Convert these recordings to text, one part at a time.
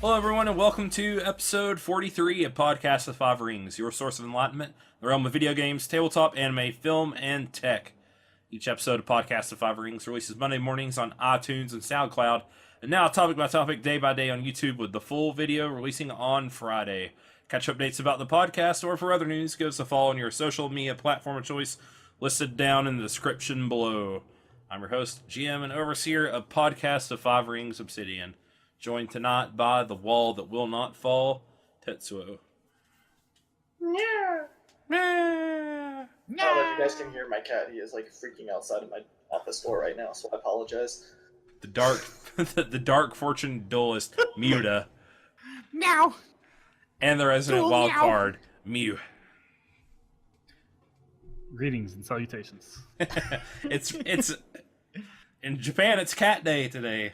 Hello, everyone, and welcome to episode 43 of Podcast of Five Rings, your source of enlightenment, the realm of video games, tabletop, anime, film, and tech. Each episode of Podcast of Five Rings releases Monday mornings on iTunes and SoundCloud, and now topic by topic, day by day on YouTube, with the full video releasing on Friday. Catch updates about the podcast or for other news, give us a follow on your social media platform of choice, listed down in the description below. I'm your host, GM, and overseer of Podcast of Five Rings, Obsidian. Joined tonight by the wall that will not fall, Tetsuo. I don't know if you guys can hear my cat. He is like freaking outside of my office door right now, so I apologize. The dark fortune duelist, Muta. Meow. And the resident Duel wild meow. card, Mew. Greetings and salutations. It's in Japan, it's cat day today.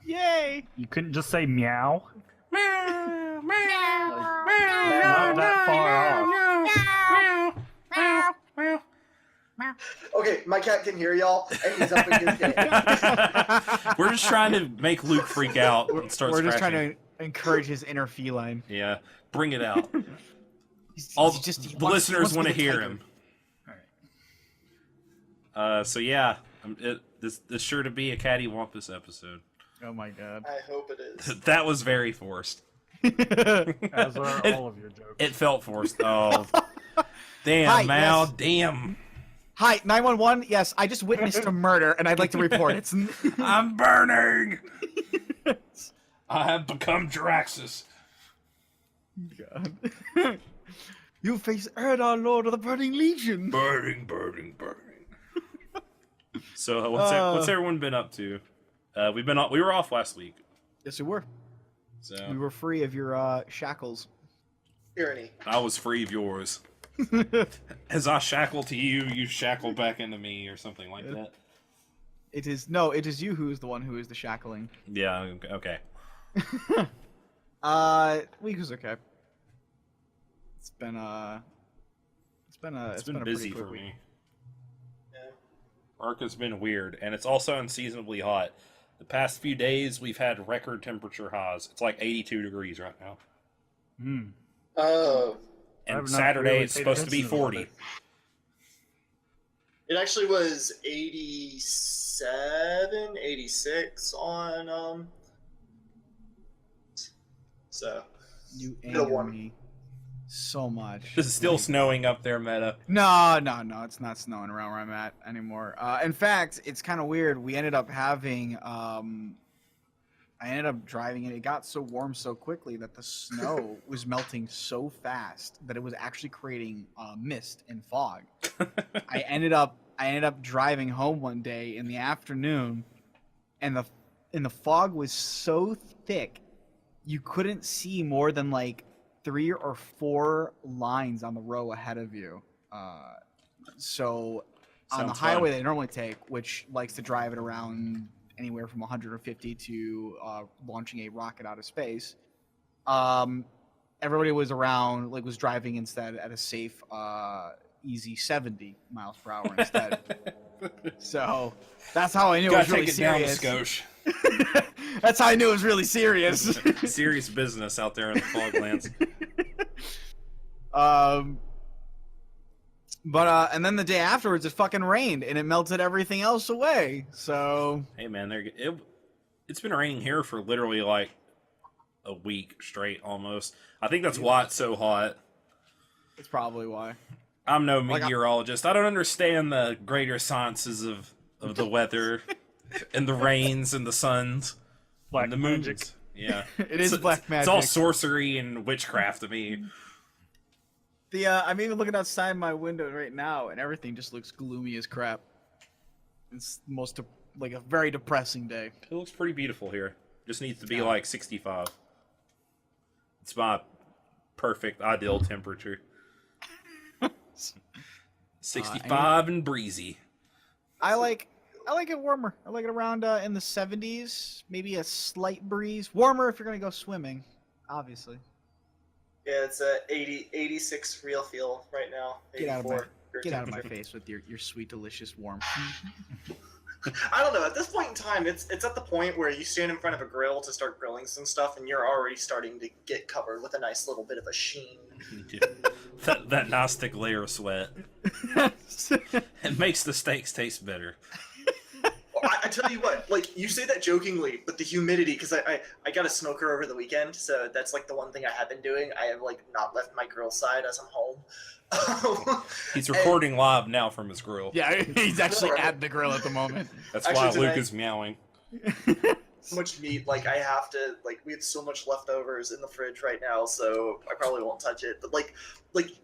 Yay! You couldn't just say meow? Meow, meow, Not that far off. Okay, my cat can hear y'all, and he's up in his game. We're just trying to make Luke freak out and start We're just scratching. trying to encourage his inner feline. Yeah, bring it out. He's All just, he the wants- listeners he want to wants be the hear tiger. him. So yeah, this sure to be a Cattywampus episode. Oh my god. I hope it is. That was very forced. As are all of your jokes. It felt forced. Oh, damn, Hi, Mal, yes. damn. Hi, 911. Yes, I just witnessed a murder, and I'd like to report it. I'm burning. I have become Draxus. God. You face Erdar, Lord of the Burning Legion. Burning. So what's everyone been up to? We were off last week, Yes, we were. so We were free of your shackles. Tyranny. I was free of yours. As I shackle to you, you shackle back into me, or something like that. It is you who is the one who is the shackling. Yeah. Okay. Week was okay. It's been It's been a busy pretty quick for week. me. Yeah. Work has been weird, and it's also unseasonably hot. The past few days, we've had record temperature highs. It's like 82 degrees right now. Oh, And I've not Saturday, really it's paid supposed to be attention to 40. it. it actually was 87, 86 on So You Little anger one. me so much. It's still snowing up there, Meta. No, it's not snowing around where I'm at anymore. In fact, it's kind of weird. We ended up having, I ended up driving it. It got so warm so quickly that the snow was melting so fast that it was actually creating mist and fog. I ended up driving home one day in the afternoon, and the fog was so thick you couldn't see more than like 3 or 4 lines on the row ahead of you. So on the Sounds highway fun. they normally take, which likes to drive it around anywhere from 150 to launching a rocket out of space, everybody was around, like, was driving instead at a safe, easy 70 miles per hour instead. So that's how I knew it Gotta was take really it down, serious. Skosh. That's how I knew it was really serious. Serious business out there in the foglands. And then the day afterwards, it fucking rained and it melted everything else away. So Hey, man, it's been raining here for literally like a week straight, almost. I think that's why it's so hot. that's probably why. I'm no Like, meteorologist. I don't understand the greater sciences of the weather and the rains and the suns Black and the moons. magic. Yeah, It is black It's all magic. sorcery and witchcraft to me. I'm even looking outside my window right now, and everything just looks gloomy as crap. It's like a very depressing day. It looks pretty beautiful here. Just needs to be Yeah. like 65. It's my perfect ideal temperature. 65 and breezy. I like it warmer. I like it around in the 70s, maybe a slight breeze. Warmer if you're gonna go swimming, obviously. yeah, it's 86 real feel right now. Get out of my 84 Get out of my temperature. face with your sweet, delicious warmth. I don't know. At this point in time, it's at the point where you stand in front of a grill to start grilling some stuff, and you're already starting to get covered with a nice little bit of a sheen. that nice thick layer of sweat. It makes the steaks taste better. I tell you what, like, you say that jokingly, but the humidity, because I got a smoker over the weekend, so that's like the one thing I have been doing. I have like not left my grill side as I'm home. He's recording live now from his grill. Yeah, he's actually at the grill at the moment. That's Actually, why Luke today- is meowing. So much meat, like I have to, like we have so much leftovers in the fridge right now, so I probably won't touch it. But like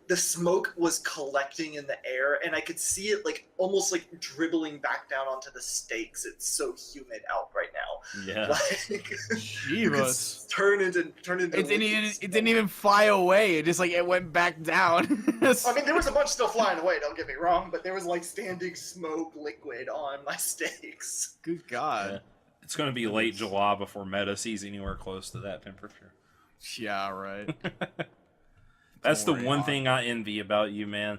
the smoke was collecting in the air, and I could see it like almost like dribbling back down onto the steaks. It's so humid out right now. Yeah. Like, you could Jeebus. turn into. It didn't even fly away. It just like it went back down. I mean, there was a bunch still flying away. Don't get me wrong, but there was like standing smoke liquid on my steaks. Good God. Yeah. It's going to be late July before Meta sees anywhere close to that temperature. Yeah, right. That's the Don't worry, one Hawk. thing I envy about you, man.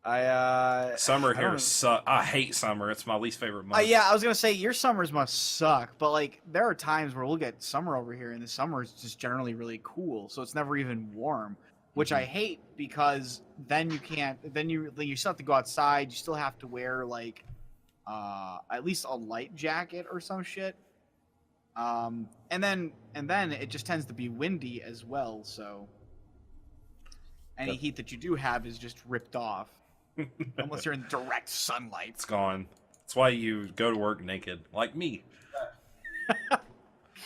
I Summer here don't- sucks. I hate summer. It's my least favorite month. Yeah, I was gonna say your summers must suck, but like there are times where we'll get summer over here, and the summer is just generally really cool, so it's never even warm, which I hate because then you can't. Then you still have to go outside. You still have to wear like at least a light jacket or some shit. And then it just tends to be windy as well, so any Yep. heat that you do have is just ripped off, unless you're in direct sunlight. It's gone. That's why you go to work naked, like me.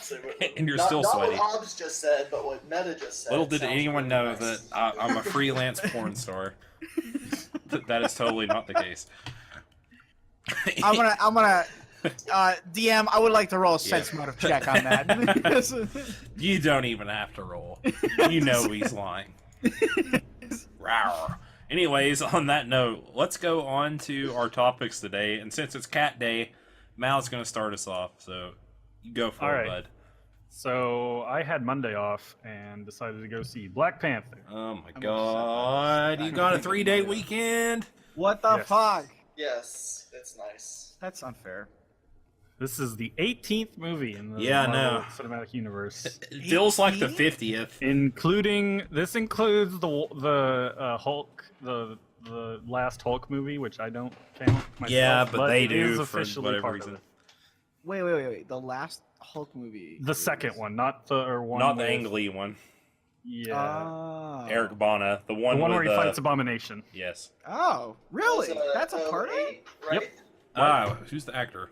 So, And you're still sweaty. Not what Hobbs just said, but what Meta just said. Little did sounds anyone really know nice. that I'm a freelance porn star. That is totally not the case. I'm gonna DM. I would like to roll a sense motive check on that. You don't even have to roll. You know he's lying. Rawr. Anyways, on that note, let's go on to our topics today. And since it's Cat Day, Mao's going to start us off. So you go for All it, right. bud. So I had Monday off and decided to go see Black Panther. Oh my god. You got a 3-day weekend? What the Yes. fuck? Yes, it's nice. That's unfair. This is the 18th movie in the Yeah, I Marvel know. Cinematic Universe, It feels like the 50th. this includes the Hulk, the last Hulk movie, which I don't count myself. Yeah, but they it do is for officially whatever part reason. of it. Wait. The last Hulk movie. The second one, not the one. Not the with- Ang Lee one. Yeah, Oh. Eric Bana. The the one one with where he fights Abomination. Yes. Oh, really? It's, That's a part of it? 08, right? Yep. Who's the actor?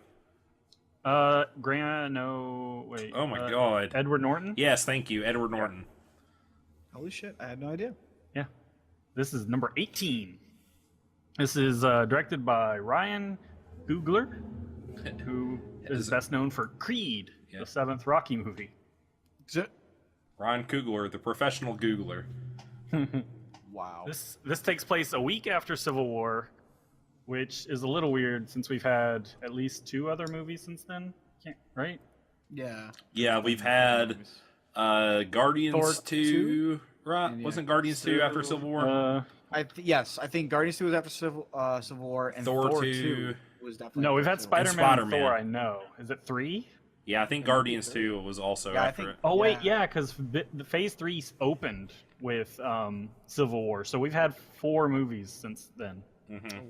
Wait. Oh my god. Edward Norton. Yes, thank you. Edward Norton. Holy shit! I had no idea. Yeah. This is number 18. This is directed by Ryan Coogler, who is best known for Creed, Yeah. the seventh Rocky movie. Ryan Coogler, the professional Googler. Wow. This takes place a week after Civil War, which is a little weird since we've had at least 2 other movies since then. Right? Yeah. Yeah, we've had Guardians Thor 2, right? Yeah. Wasn't Guardians 2 after Civil War? Yes, I think Guardians 2 was after Civil War, and Thor Thor 2 2 was definitely. no, we've had after Civil War. Spider-Man and Spider-Man. Thor, I know. Is it 3? Yeah, I think Guardians 2 was also Yeah, I after think- it. Oh wait, Yeah. yeah, because the Phase 3 opened with Civil War, so we've had 4 movies since then. Mm-hmm. Oh,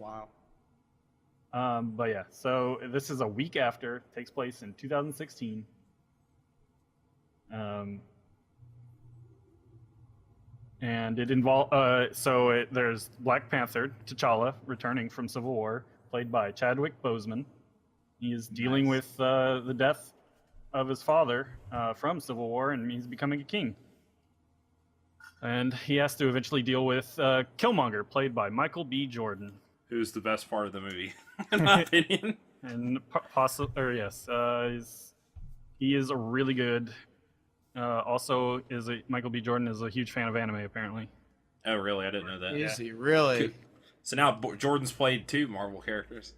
wow. But yeah, so this is a week after. Takes place in 2016. And it involves there's Black Panther T'Challa returning from Civil War, played by Chadwick Boseman. He is dealing with the death of his father from Civil War, and he's becoming a king. And he has to eventually deal with Killmonger, played by Michael B. Jordan. Who's the best part of the movie, in my opinion. And he is really good. Also, Michael B. Jordan is a huge fan of anime, apparently. Oh, really? I didn't know that. Is he really? So now Jordan's played 2 Marvel characters.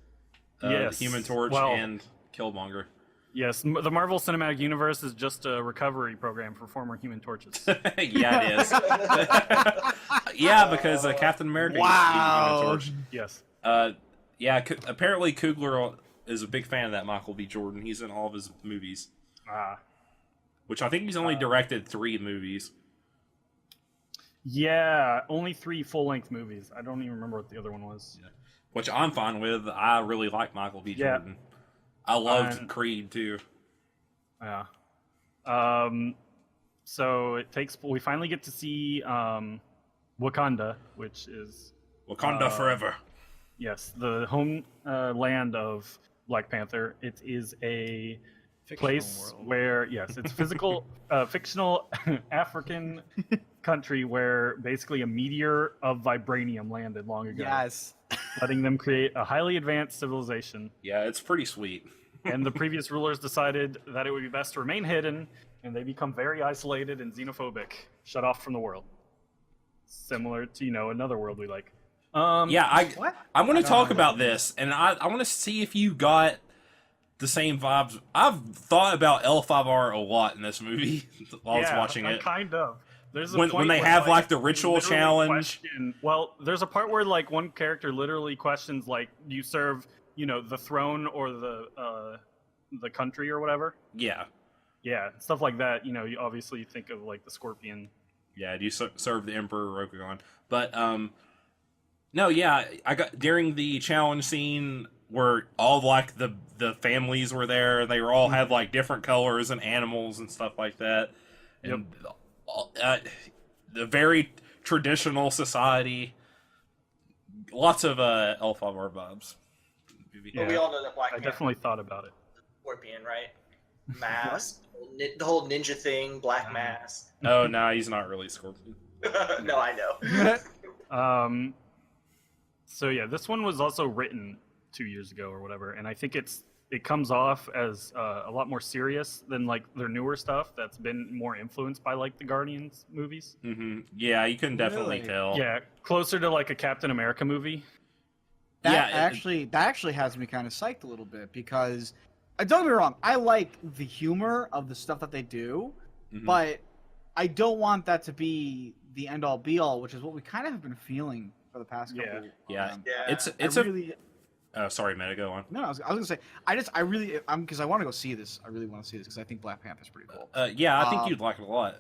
Yes. The Human Torch Well- and Killmonger. Yes, the Marvel Cinematic Universe is just a recovery program for former Human Torches. Yeah, it is. Yeah, because Captain America used to be the Human Wow. Torch. Yes. Yeah, apparently Coogler is a big fan of that Michael B. Jordan. He's in all of his movies. Which I think he's only directed 3 movies. Yeah, only 3 full-length movies. I don't even remember what the other one was. Yeah. Which I'm fine with. I really like Michael B. Jordan. I loved Creed, too. Yeah. So we finally get to see Wakanda, which is... Wakanda forever. Yes, the home land of Black Panther. It is a place where, yes, it's fictional African country where basically a meteor of vibranium landed long ago. Yes. Letting them create a highly advanced civilization. Yeah, it's pretty sweet. And the previous rulers decided that it would be best to remain hidden, and they become very isolated and xenophobic, shut off from the world. Similar to, another world we like. I'm going to talk about this, and I want to see if you got the same vibes. I've thought about L5R a lot in this movie while I was watching it. Kind of. There's a when point they where, have like the ritual challenge. There's a part where like one character literally questions like, do you serve, the throne or the country or whatever? Yeah. Yeah, stuff like that. You obviously think of like the Scorpion. Yeah, do you serve the Emperor Rokugan? But no, yeah, I got during the challenge scene where all like the families were there. They were all had like different colors and animals and stuff like that. And the very traditional society. Lots of L5R vibes. But we all know that Black I Panther definitely thought about it. Scorpion, right? Mask, the whole ninja thing, black mask. Oh no, he's not really Scorpion. No, I know. So yeah, this one was also written 2 years ago or whatever, and I think it comes off as a lot more serious than like their newer stuff that's been more influenced by like the Guardians movies. Mm-hmm. Yeah, you can definitely tell. Yeah, closer to like a Captain America movie. That actually has me kind of psyched a little bit because, don't get me wrong, I like the humor of the stuff that they do, but I don't want that to be the end all be all, which is what we kind of have been feeling for the past couple. Yeah. Sorry, Meta, go on. No, I was gonna say because I want to go see this. I really want to see this because I think Black Panther's pretty cool. Yeah, I think you'd like it a lot.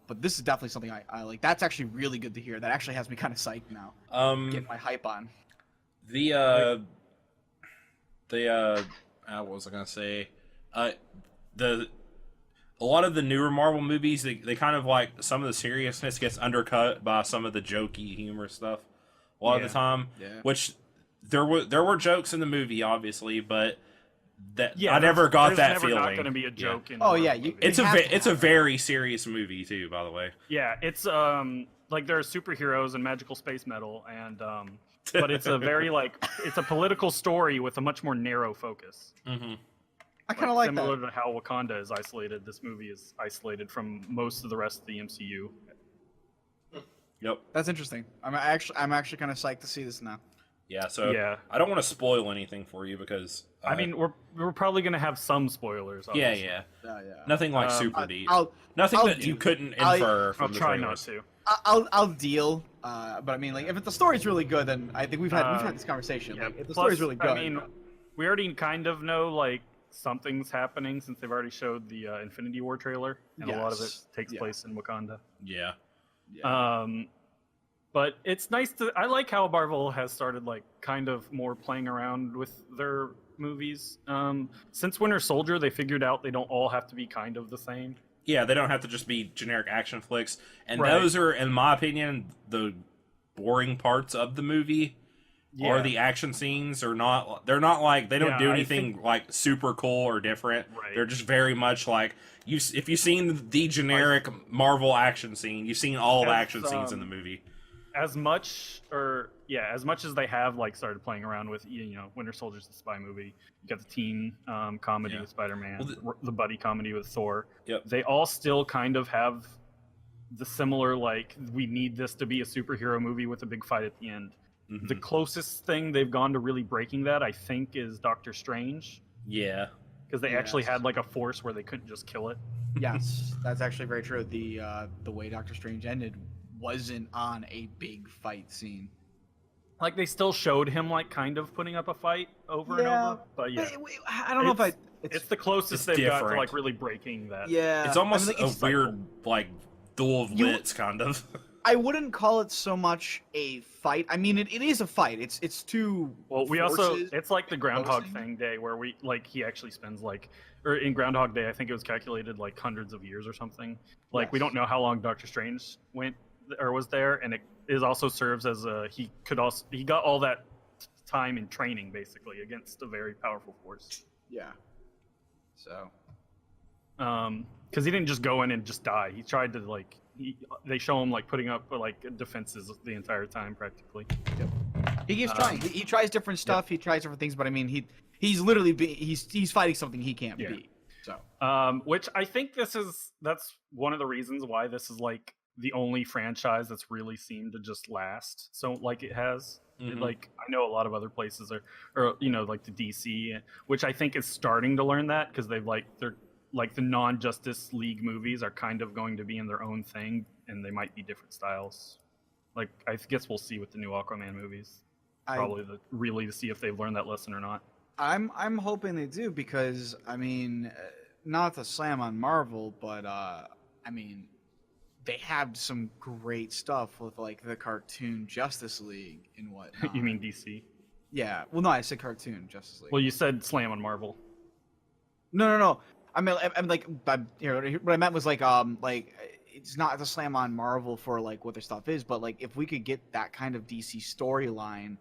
But this is definitely something I like. That's actually really good to hear. That actually has me kind of psyched now. Getting my hype on. What was I gonna say? A lot of the newer Marvel movies, they kind of like some of the seriousness gets undercut by some of the jokey humor stuff a lot of the time. Yeah. Which there were jokes in the movie, obviously, but I never got that feeling. There's never not gonna be a joke. It's a very serious movie too, by the way. Yeah, it's like there are superheroes and magical space metal, and but it's a very it's a political story with a much more narrow focus. Mm-hmm. I kind of like that. Similar to how Wakanda is isolated, this movie is isolated from most of the rest of the MCU. Yep, that's interesting. I'm actually kind of psyched to see this now. Yeah, so I don't want to spoil anything for you because I mean we're probably gonna have some spoilers. Obviously. Yeah. Nothing like super deep. Nothing that you couldn't infer from the trailers. I'll try not to. I'll deal, but I mean, like, if the story's really good, then I think we've had this conversation. Yeah, like, if the story's really good, I mean, we already kind of know like something's happening since they've already showed the Infinity War trailer, and a lot of it takes place in Wakanda. Yeah. But it's nice I like how Marvel has started like kind of more playing around with their movies. Since Winter Soldier, they figured out they don't all have to be kind of the same. Yeah, they don't have to just be generic action flicks. And those are, in my opinion, the boring parts of the movie. Or the action scenes are not. They're not like they don't do anything like super cool or different. Right. They're just very much like if you've seen the generic Marvel action scene, you've seen all the action scenes in the movie. As much as they have like started playing around with Winter Soldier's the spy movie, you got the teen comedy with Spider-Man, the buddy comedy with Thor. Yep. They all still kind of have the similar like we need this to be a superhero movie with a big fight at the end. Mm-hmm. The closest thing they've gone to really breaking that, I think, is Doctor Strange. Yeah, because they actually had like a force where they couldn't just kill it. Yes, that's actually very true. The way Doctor Strange ended wasn't on a big fight scene. Like they still showed him like kind of putting up a fight over and over, but yeah, I don't know if it's the closest it's they've got to different. like really breaking that. Yeah, It's almost like, a weird like duel of wits kind of. I wouldn't call it so much a fight. I mean, it is a fight. It's two. Well, we forces also it's like the Groundhog opposing. Thing day where we like he actually spends like or in Groundhog Day I think it was calculated like hundreds of years or something. Like we Yes. don't know how long Doctor Strange went or was there, and it is also serves as a he got all that time in training basically against a very powerful force. Yeah. So. Because he didn't just go in and just die. He tried to like they show him like putting up like defenses the entire time practically. He keeps trying. He tries different stuff. He tries different things, but I mean, he's literally he's fighting something he can't beat. So. Which I think that's one of the reasons why this is like the only franchise that's really seemed to just last. So like it has. Like I know a lot of other places or you know like the DC, which I think is starting to learn that because they're like the non-Justice League movies are kind of going to be in their own thing, and they might be different styles. Like I guess we'll see with the new Aquaman movies. Probably to see if they've learned that lesson or not. I'm hoping they do because I mean, not to slam on Marvel, but I mean, they have some great stuff with like the cartoon Justice League and whatnot. You mean DC? Yeah. Well, no, I said cartoon Justice League. Well, you said slam on Marvel. No. I mean, what I meant was like it's not to slam on Marvel for like what their stuff is, but like if we could get that kind of DC storyline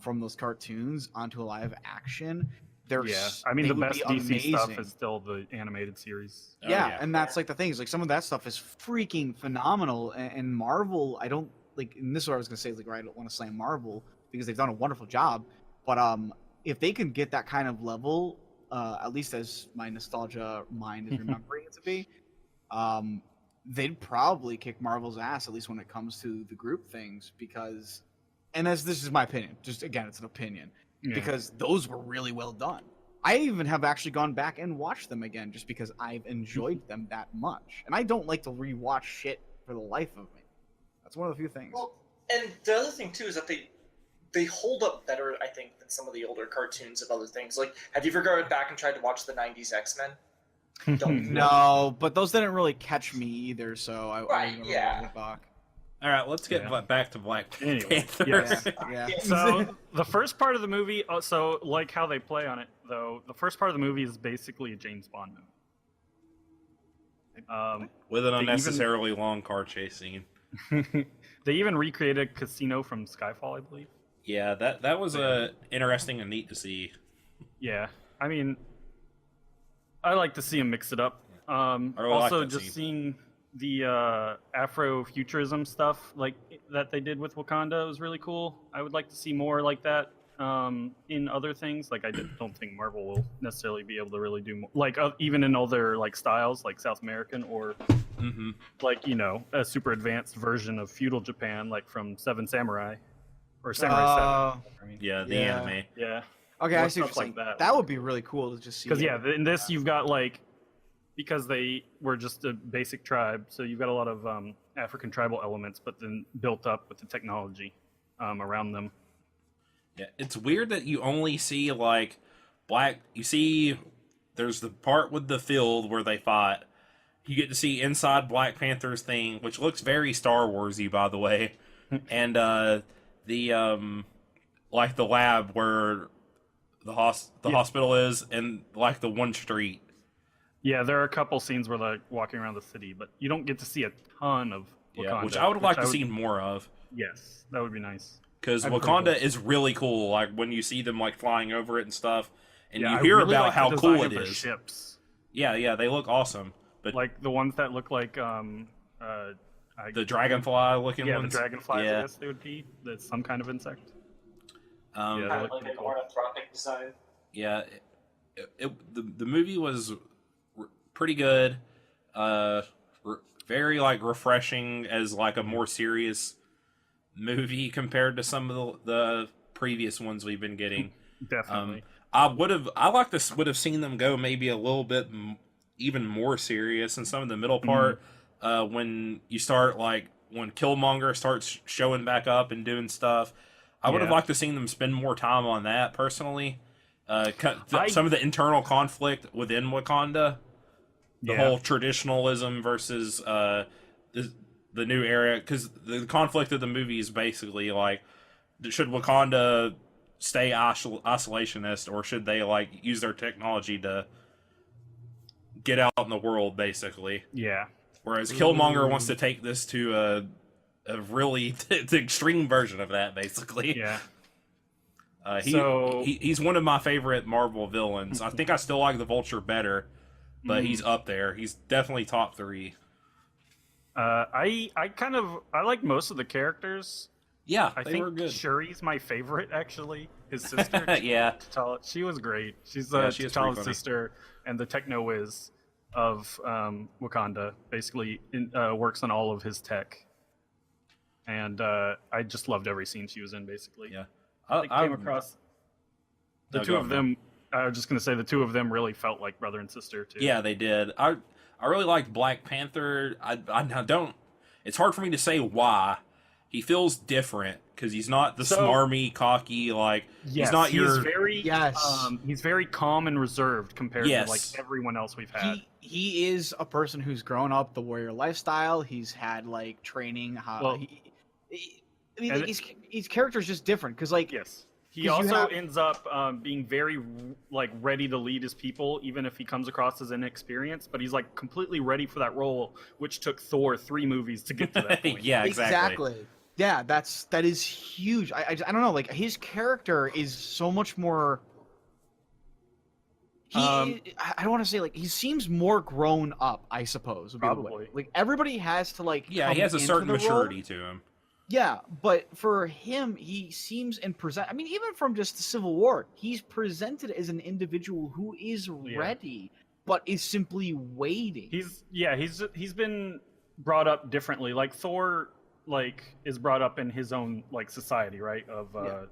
from those cartoons onto a live action, I mean the best DC stuff is still the animated series. Yeah, and that's like the thing is like some of that stuff is freaking phenomenal, and Marvel, I don't like. And this is what I was gonna say, like, right, I don't want to slam Marvel because they've done a wonderful job, but if they can get that kind of level. At least as my nostalgia mind is remembering it to be, they'd probably kick Marvel's ass, at least when it comes to the group things, because, and as this is my opinion, just again, it's an opinion, because those were really well done. I even have actually gone back and watched them again just because I've enjoyed them that much. And I don't like to rewatch shit for the life of me. That's one of the few things. Well, and the other thing too is that they hold up better, I think, than some of the older cartoons of other things. Like, have you ever gone back and tried to watch the 90s X-Men? Don't. No, but those didn't really catch me either, so I never went back. All right, let's get back to Black Panther. Yeah. So the first part of the movie, so like how they play on it, though, the first part of the movie is basically a James Bond movie. With an unnecessarily long car chase scene. They even recreated a casino from Skyfall, I believe. Yeah, that was interesting and neat to see. Yeah, I mean, I like to see him mix it up. really Also, like that just scene. seeing the Afrofuturism stuff like that they did with Wakanda was really cool. I would like to see more like that in other things. Like don't think Marvel will necessarily be able to really do more, like even in other like styles, like South American or like a super advanced version of feudal Japan, like from Seven Samurai. Or Samurai 7. I mean. Yeah, the anime. Yeah. Okay, More I see what stuff you're like saying. that. That would be really cool to just see. Because in this you've got like, because they were just a basic tribe, so you've got a lot of African tribal elements, but then built up with the technology around them. Yeah, it's weird that you only see like you see there's the part with the field where they fought. You get to see inside Black Panther's thing, which looks very Star Warsy, by the way. And the like the lab where the hospital is, and like the one street. Yeah, there are a couple scenes where they're walking around the city, but you don't get to see a ton of Wakanda. Which I would like to see more of. Yes, that would be nice. Because Wakanda is really cool. Like when you see them like flying over it and stuff, and you I hear really about like how the cool design it of the is. ships. Yeah, they look awesome. But like the ones that look like the dragonfly looking ones. The dragonflies, I guess they would be. That's some kind of insect. Kind of like an ornithropic design. Yeah, the movie was pretty good. Very like refreshing as like a more serious movie compared to some of the previous ones we've been getting. Definitely. I would have seen them go maybe a little bit even more serious in some of the middle part. When you start when Killmonger starts showing back up and doing stuff. I would have Yeah. liked to seen them spend more time on that personally. I- Some of the internal conflict within Wakanda, the whole traditionalism versus the new era, because the conflict of the movie is basically like, should Wakanda stay isolationist, or should they like use their technology to get out in the world, basically? Yeah. Whereas Killmonger wants to take this to a really the extreme version of that, basically. Yeah. He's one of my favorite Marvel villains. I think I still like the Vulture better, but he's up there. He's definitely top 3. I like most of the characters. Yeah, I they think were good. Shuri's my favorite, actually. His sister. Yeah. T'Challa. She was great. She's she is pretty T'Challa's funny. sister and the techno whiz of Wakanda. Basically, works on all of his tech. And I just loved every scene she was in, basically. Yeah. I came across the two of them. I was just going to say the two of them really felt like brother and sister, too. Yeah, they did. I really liked Black Panther. I don't. It's hard for me to say why. He feels different because he's not the smarmy, cocky, like he's not your. He's very calm and reserved compared to like everyone else we've had. He is a person who's grown up the warrior lifestyle. He's had like training. His character's just different because like he also ends up being very like ready to lead his people, even if he comes across as inexperienced. But he's like completely ready for that role, which took Thor 3 movies to get to that point. Yeah, exactly. Yeah, that is huge. I don't know, like his character is so much more. I don't want to say like he seems more grown up. I suppose would be the way. Like everybody has to like. Yeah, he has a certain maturity to him. Yeah, but for him, he seems and present. I mean, even from just the Civil War, he's presented as an individual who is ready, but is simply waiting. He's been brought up differently. Like Thor, like is brought up in his own like society, right, of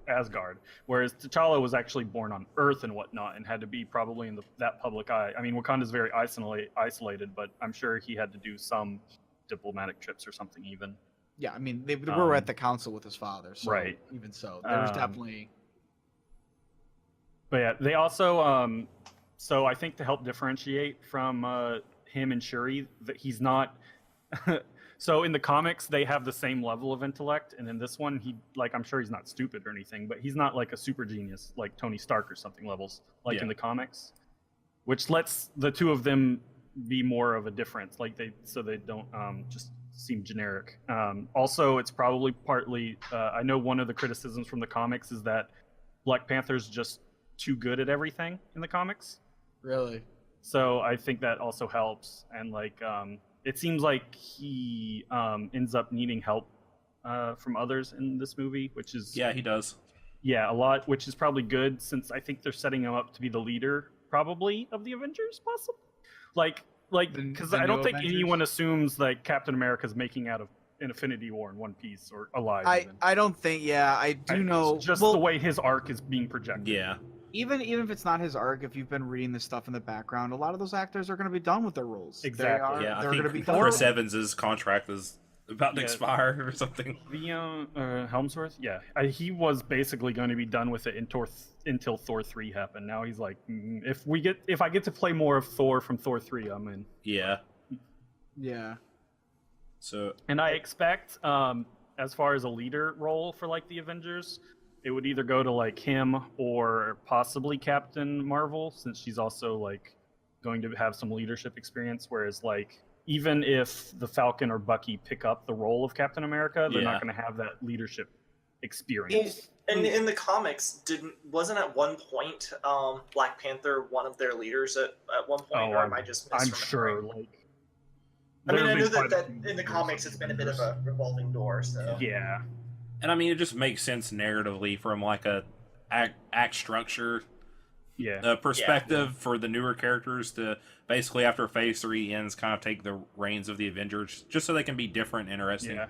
Asgard, whereas T'Challa was actually born on Earth and whatnot, and had to be probably in that public eye. I mean, Wakanda's very isolated, but I'm sure he had to do some diplomatic trips or something even. Yeah, I mean, they were at the council with his father, so right. Even so, there was definitely. But yeah, they also, so I think to help differentiate from him and Shuri, that he's not. So in the comics, they have the same level of intellect, and in this one, I'm sure he's not stupid or anything, but he's not like a super genius like Tony Stark or something levels, like in the comics, which lets the two of them be more of a difference, like they don't just seem generic. Also, it's probably partly, I know one of the criticisms from the comics is that Black Panther's just too good at everything in the comics. Really? So I think that also helps, and like it seems like he ends up needing help from others in this movie, which is he does. Yeah, a lot, which is probably good since I think they're setting him up to be the leader, probably, of the Avengers, possibly. Like, because I don't think anyone assumes like Captain America's making out of Infinity War in one piece or alive. I don't think. Yeah, I do know. Just the way his arc is being projected. Yeah. Even if it's not his arc, if you've been reading this stuff in the background, a lot of those actors are going to be done with their roles. Exactly. Yeah, I think Chris Evans' contract is about to expire or something. Helmsworth, he was basically going to be done with it until Thor 3 happened. Now he's like, if I get to play more of Thor from Thor 3, I'm in. Yeah. So, and I expect, as far as a leader role for like the Avengers, it would either go to like him or possibly Captain Marvel, since she's also like going to have some leadership experience. Whereas like, even if the Falcon or Bucky pick up the role of Captain America, they're not going to have that leadership experience. And in the comics, wasn't at one point Black Panther one of their leaders at one point, or am I just misremembering? I'm sure. Like, I mean, I know that in the comics it's been a bit of a revolving door. So yeah, and I mean, it just makes sense narratively from like a act structure. Perspective for the newer characters to basically after Phase 3 ends, kind of take the reins of the Avengers, just so they can be different, interesting. Yeah.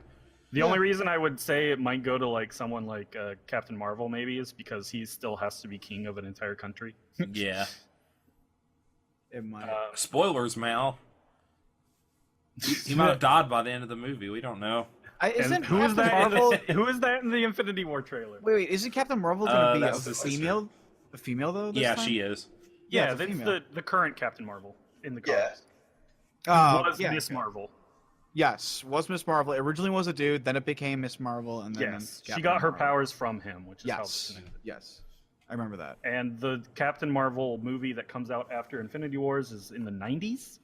The only reason I would say it might go to like someone like Captain Marvel maybe is because he still has to be king of an entire country. Yeah. It might. Spoilers, Mal. He might have died by the end of the movie. We don't know. Isn't who is Captain that? Marvel? Who is that in the Infinity War trailer? Wait, isn't Captain Marvel gonna be that's a the sister. female? A female though? This Yeah, time? she is. Yeah, it's a that's female. the current Captain Marvel in the Yeah. comics. Was Miss Marvel. Yes, was Miss Marvel. It originally was a dude, then it became Miss Marvel, and then Yes, she Captain got her Marvel. powers from him, which is how Yes, it's connected. yes, I remember that. And the Captain Marvel movie that comes out after Infinity Wars is in the 90s.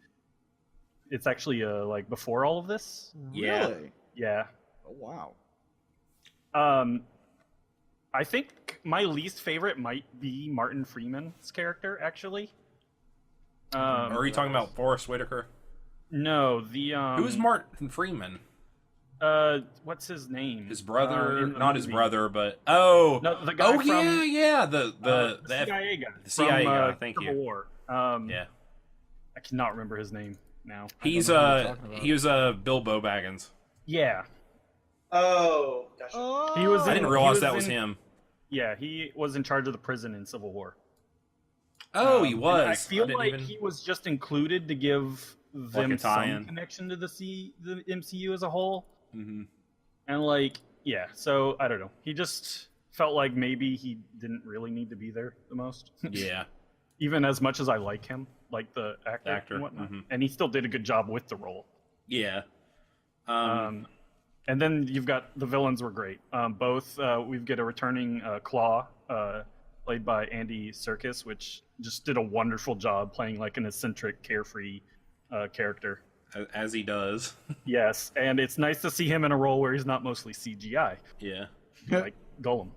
It's actually like before all of this. Yeah. Really? Yeah. Oh wow. I think my least favorite might be Martin Freeman's character, actually. Are you talking about Forrest Whitaker? No, the Who's Martin Freeman? what's his name? His brother? in the Not his movie. brother, but No, the guy oh from yeah. The CIA guy. the CIA from, guy, thank you. Civil War. Yeah. I cannot remember his name now. He's know who you're talking about. he was Bilbo Baggins. Yeah, Oh, gotcha. Oh, He was I didn't he realize was that was in- him. yeah. He was in charge of the prison in Civil War. Oh, he And was. I feel didn't like even- he was just included to give them a tie-in. some connection to the MCU as a whole. Mhm. And like, yeah, so I don't know. He just felt like maybe he didn't really need to be there the most. Yeah. Even as much as I like him, like the actor, and whatnot. mhm. And he still did a good job with the role. Yeah. And then you've got the villains were great. Both we get a returning Claw, played by Andy Serkis, which just did a wonderful job playing like an eccentric, carefree character. as he does. Yes, and it's nice to see him in a role where he's not mostly CGI, Yeah. like Gollum.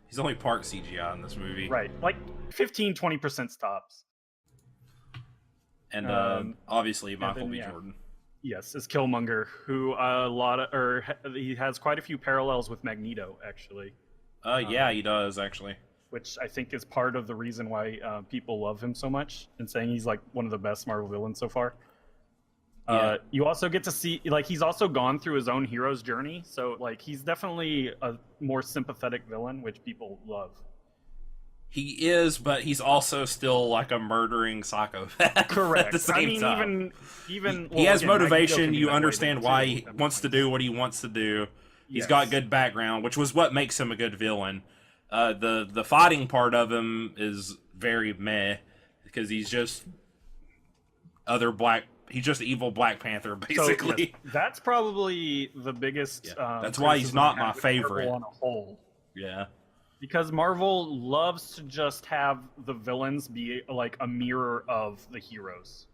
He's only part CGI in this movie. Right, like 15-20% stops. And Um, obviously Michael then, B. yeah. Jordan. Yes, is Killmonger, who he has quite a few parallels with Magneto, actually, Yeah, he does actually. which I think is part of the reason why people love him so much and saying he's like one of the best Marvel villains so far. Yeah. You also get to see like he's also gone through his own hero's journey, so like he's definitely a more sympathetic villain, which people love. He is, but he's also still like a murdering psychopath. Correct. At the same I mean, time. even He has again, Magneto motivation. can be You that way understand too, why he at wants to points. do what he wants to do. He's Yes. got good background, which was what makes him a good villain. The fighting part of him is very meh because he's just He's just evil Black Panther, basically. So, yes, that's probably the biggest. Yeah, that's why he's criticism not I my have with Marvel favorite. on a whole. Yeah. Because Marvel loves to just have the villains be like a mirror of the heroes.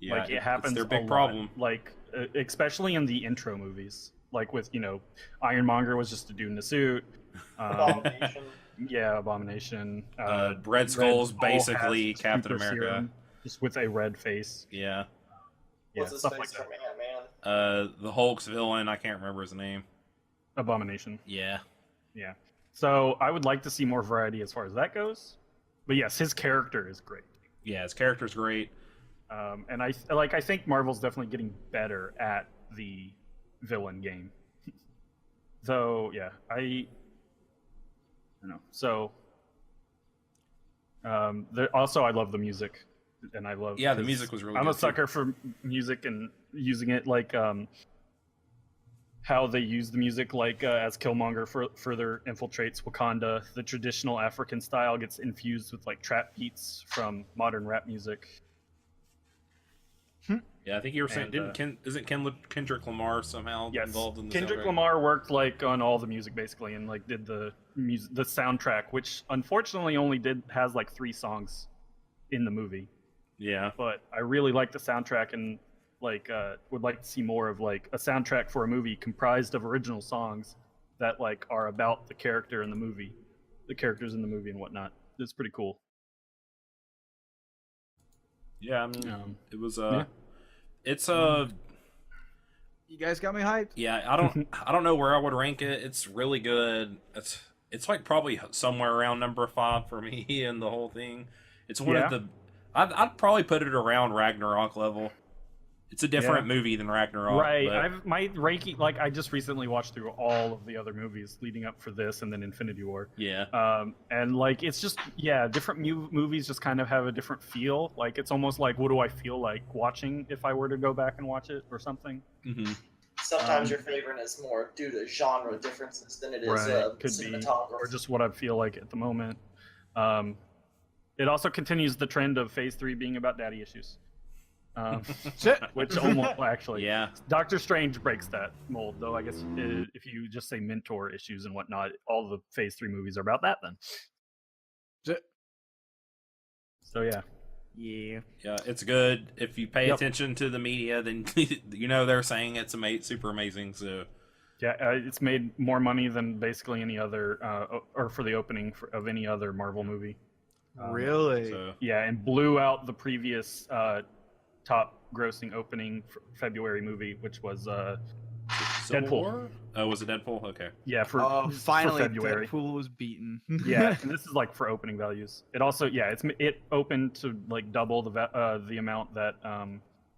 Yeah, Like it happens. It's their a big lot. problem. Like especially in the intro movies, like with Ironmonger was just a dude in a suit. Abomination. Yeah, Abomination. Red Skull's Skull basically has Captain super America. serum, just with a red face. Yeah. Yeah, What's his stuff face like that. from Ant-Man? The Hulk's villain, I can't remember his name. Abomination. Yeah. Yeah. So I would like to see more variety as far as that goes. But yes, his character is great. Yeah, his character's great. And I think Marvel's definitely getting better at the villain game. Though, yeah, I don't know. So, also I love the music, and I love. Yeah, the music was really I'm good, a sucker for music and using it like how they use the music, like as Killmonger further infiltrates Wakanda. The traditional African style gets infused with like trap beats from modern rap music. Yeah, I think you were saying, And, isn't Kendrick Lamar somehow Yes, involved in the Kendrick soundtrack? Lamar worked like on all the music basically, and like did the soundtrack, which unfortunately only has like 3 songs in the movie. Yeah. But I really like the soundtrack, and like would like to see more of like a soundtrack for a movie comprised of original songs that like are about the character in the movie, the characters in the movie and whatnot. It's pretty cool. Yeah, I mean, it was yeah. it's You guys got me hyped. yeah, I don't know where I would rank it. It's really good. It's like probably somewhere around number 5 for me in the whole thing. It's one of the I'd probably put it around Ragnarok level. It's a different movie than Ragnarok. Right. But... My ranking, like, I just recently watched through all of the other movies leading up for this and then Infinity War. Yeah. And, like, it's just, different movies just kind of have a different feel. Like, it's almost like, what do I feel like watching if I were to go back and watch it or something? Mm-hmm. Sometimes your favorite is more due to genre differences than it is Could cinematography. be, or just what I feel like at the moment. It also continues the trend of Phase 3 being about daddy issues. Which almost actually, Doctor Strange breaks that mold, though. I guess if you just say mentor issues and whatnot, all the Phase 3 movies are about that. Then, so yeah, it's good. If you pay attention to the media, then they're saying it's super amazing. So it's made more money than basically any other, or for the opening of any other Marvel movie. Really? And blew out the previous top grossing opening February movie, which was Deadpool. War? Oh, was it Deadpool? Okay. Yeah, finally for February. Deadpool was beaten. And this is like for opening values. It also it opened to like double the amount that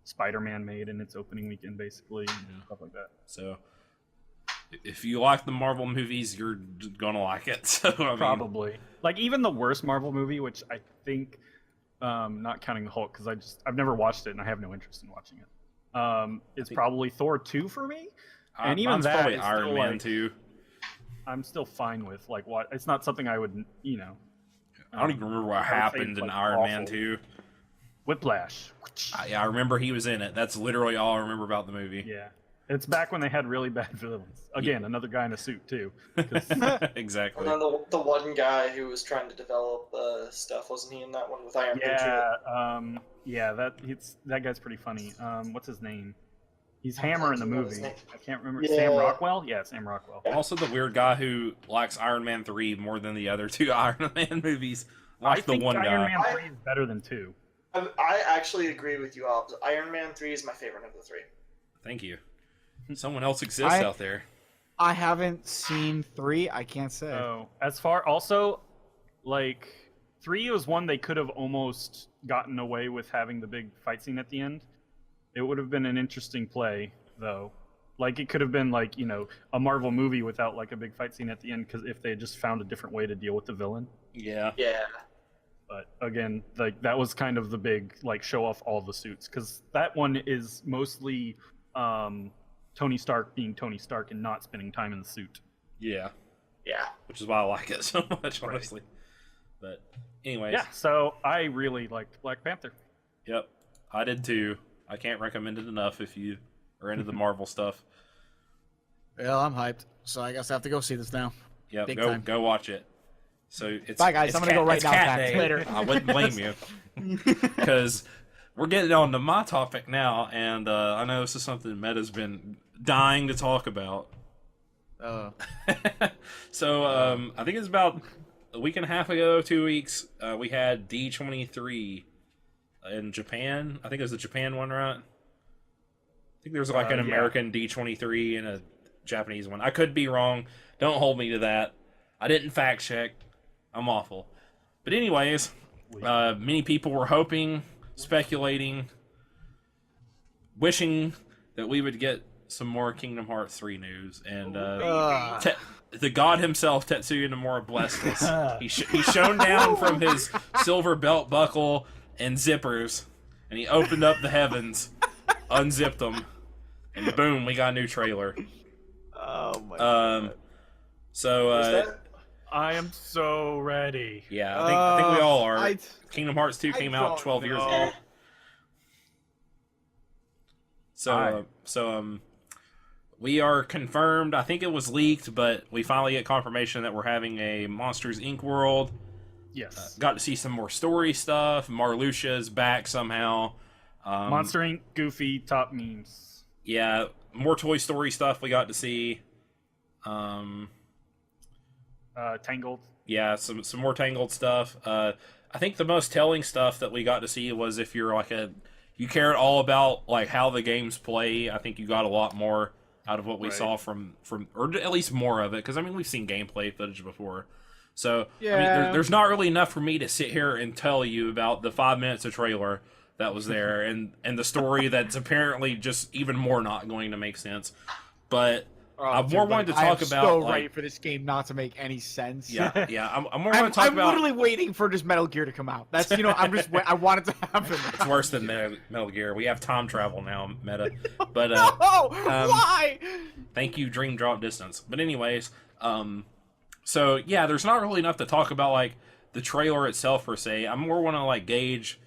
Spider-Man made in its opening weekend, basically, and stuff like that. So if you like the Marvel movies, you're gonna like it. So probably like even the worst Marvel movie, which I think. Not counting the Hulk, because I've never watched it and I have no interest in watching it. It's probably Thor 2 for me, and even that probably is Iron Man 2. I'm still fine with what. It's not something I would I don't even remember what happened in Iron Man 2. Whiplash. I remember he was in it. That's literally all I remember about the movie. Yeah. It's back when they had really bad villains. Again, another guy in a suit, too. Exactly. And then the one guy who was trying to develop stuff, wasn't he in that one with Iron Man 2? That guy's pretty funny. What's his name? He's Hammer in the movie. I can't remember. Yeah. Sam Rockwell? Yeah, Sam Rockwell. Also the weird guy who likes Iron Man 3 more than the other two Iron Man movies. I think Iron Man 3 is better than 2. I actually agree with you, Obs. Iron Man 3 is my favorite of the three. Thank you. Someone else exists out there. I haven't seen 3. I can't say. Oh, as far also, like 3 was one they could have almost gotten away with having the big fight scene at the end. It would have been an interesting play, though. Like it could have been like a Marvel movie without like a big fight scene at the end, because if they had just found a different way to deal with the villain. Yeah. But again, like that was kind of the big like show off all the suits, because that one is mostly. Tony Stark being Tony Stark and not spending time in the suit. Yeah. Which is why I like it so much, honestly. But anyways. Yeah, so I really liked Black Panther. Yep, I did too. I can't recommend it enough if you are into the Marvel stuff. Well, I'm hyped, so I guess I have to go see this now. Yep, go watch it. So it's bye guys. I'm gonna go right now. Cat Day. Later. I wouldn't blame you, because we're getting on to my topic now, and I know this is something Meta's been dying to talk about. So I think it's about a week and a half ago, 2 weeks, we had D23 in Japan. I think it was the Japan one, right? I think there's like an American D23 and a Japanese one. I could be wrong. Don't hold me to that. I didn't fact check. I'm awful. But anyways, many people were hoping, speculating, wishing that we would get some more Kingdom Hearts 3 news, and the god himself, Tetsuo Nomura, blessed us. He shone down from his silver belt buckle and zippers, and he opened up the heavens, unzipped them, and boom, we got a new trailer. Oh my god. So I am so ready. Yeah, I think we all are. Kingdom Hearts 2 came out 12 years ago. So we are confirmed. I think it was leaked, but we finally get confirmation that we're having a Monsters Inc. world. Yes. Got to see some more story stuff. Marluxia's back somehow. Monster Inc. Goofy top memes. Yeah, more Toy Story stuff we got to see. Tangled. Yeah, some more Tangled stuff. I think the most telling stuff that we got to see was if you're like you cared all about like how the games play. I think you got a lot more out of what we saw from, or at least more of it, because I mean we've seen gameplay footage before. So yeah. I mean, there's not really enough for me to sit here and tell you about the 5 minutes of trailer, that was there, and the story that's apparently just even more not going to make sense. But I more wanted to talk about. I'm so like, ready for this game not to make any sense. yeah. I'm more want to talk I'm about. literally waiting for just Metal Gear to come out. That's I want it to happen. It's worse than Metal Gear. We have time travel now, meta. But No, why? thank you, Dream Drop Distance. But anyways, so yeah, there's not really enough to talk about like the trailer itself per se. I more want to like gauge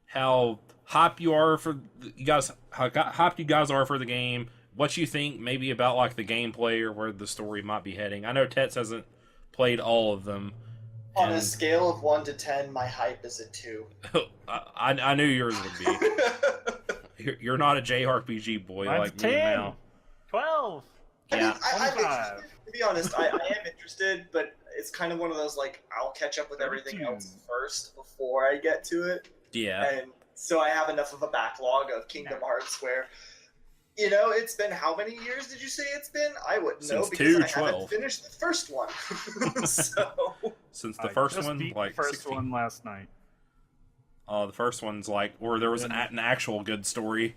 how hyped you are for you guys, how hyped you guys are for the game. What you think maybe about like the gameplay or where the story might be heading. I know Tets hasn't played all of them. On a scale of 1 to 10, my hype is a 2. I knew yours would be. You're not a JRPG boy. Mine's like 10, me now. 12. I mean, Yeah. I'm interested. To be honest, I am interested, but it's kind of one of those like I'll catch up with everything else first before I get to it. Yeah. And so I have enough of a backlog of Kingdom Hearts where, you know, it's been how many years did you say it's been? I wouldn't know Since because I 2012. haven't finished the first one. So Since the I first just one, beat like the first 16. one last night. The first one's like, or there was an actual good story.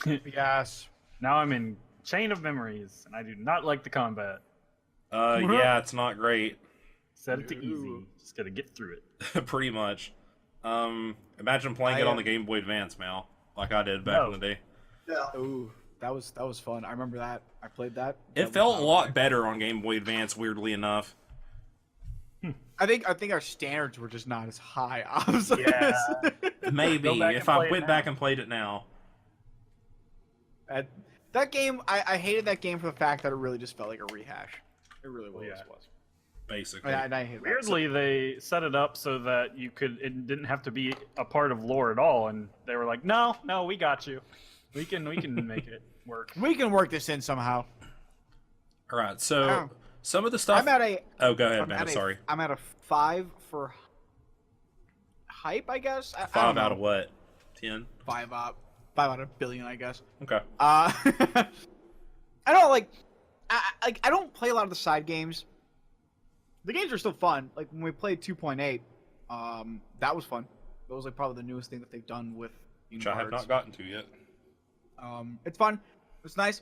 Yes. Now I'm in Chain of Memories, and I do not like the combat. Yeah, it's not great. Set it to easy. Just gotta get through it. Pretty much. Imagine playing it on the Game Boy Advance, Mal, like I did back in the day. yeah. Ooh, that was fun. I remember that. I played that. It felt a lot better on Game Boy Advance, weirdly enough. I think our standards were just not as high. Honestly. Yeah. Maybe Go back if and I play it went now. back and played it now. That game, I hated that game for the fact that it really just felt like a rehash. It really was. Yeah. Basically. And I hate that. Weirdly, they set it up so that it didn't have to be a part of lore at all, and they were like, "No, we got you. We can make it work." We can work this in somehow. All right, so Oh. some of the stuff. I'm at a. Oh, go ahead, I'm man. at a- Sorry. I'm at a 5 for hype, I guess. I 5 don't out know. of what? 10? 5 out of a billion, I guess. Okay. I don't like. I don't play a lot of the side games. The games are still fun. Like when we played 2.8, that was fun. That was like probably the newest thing that they've done with Which Kingdom I have Hearts. not gotten to yet. It's fun. It's nice.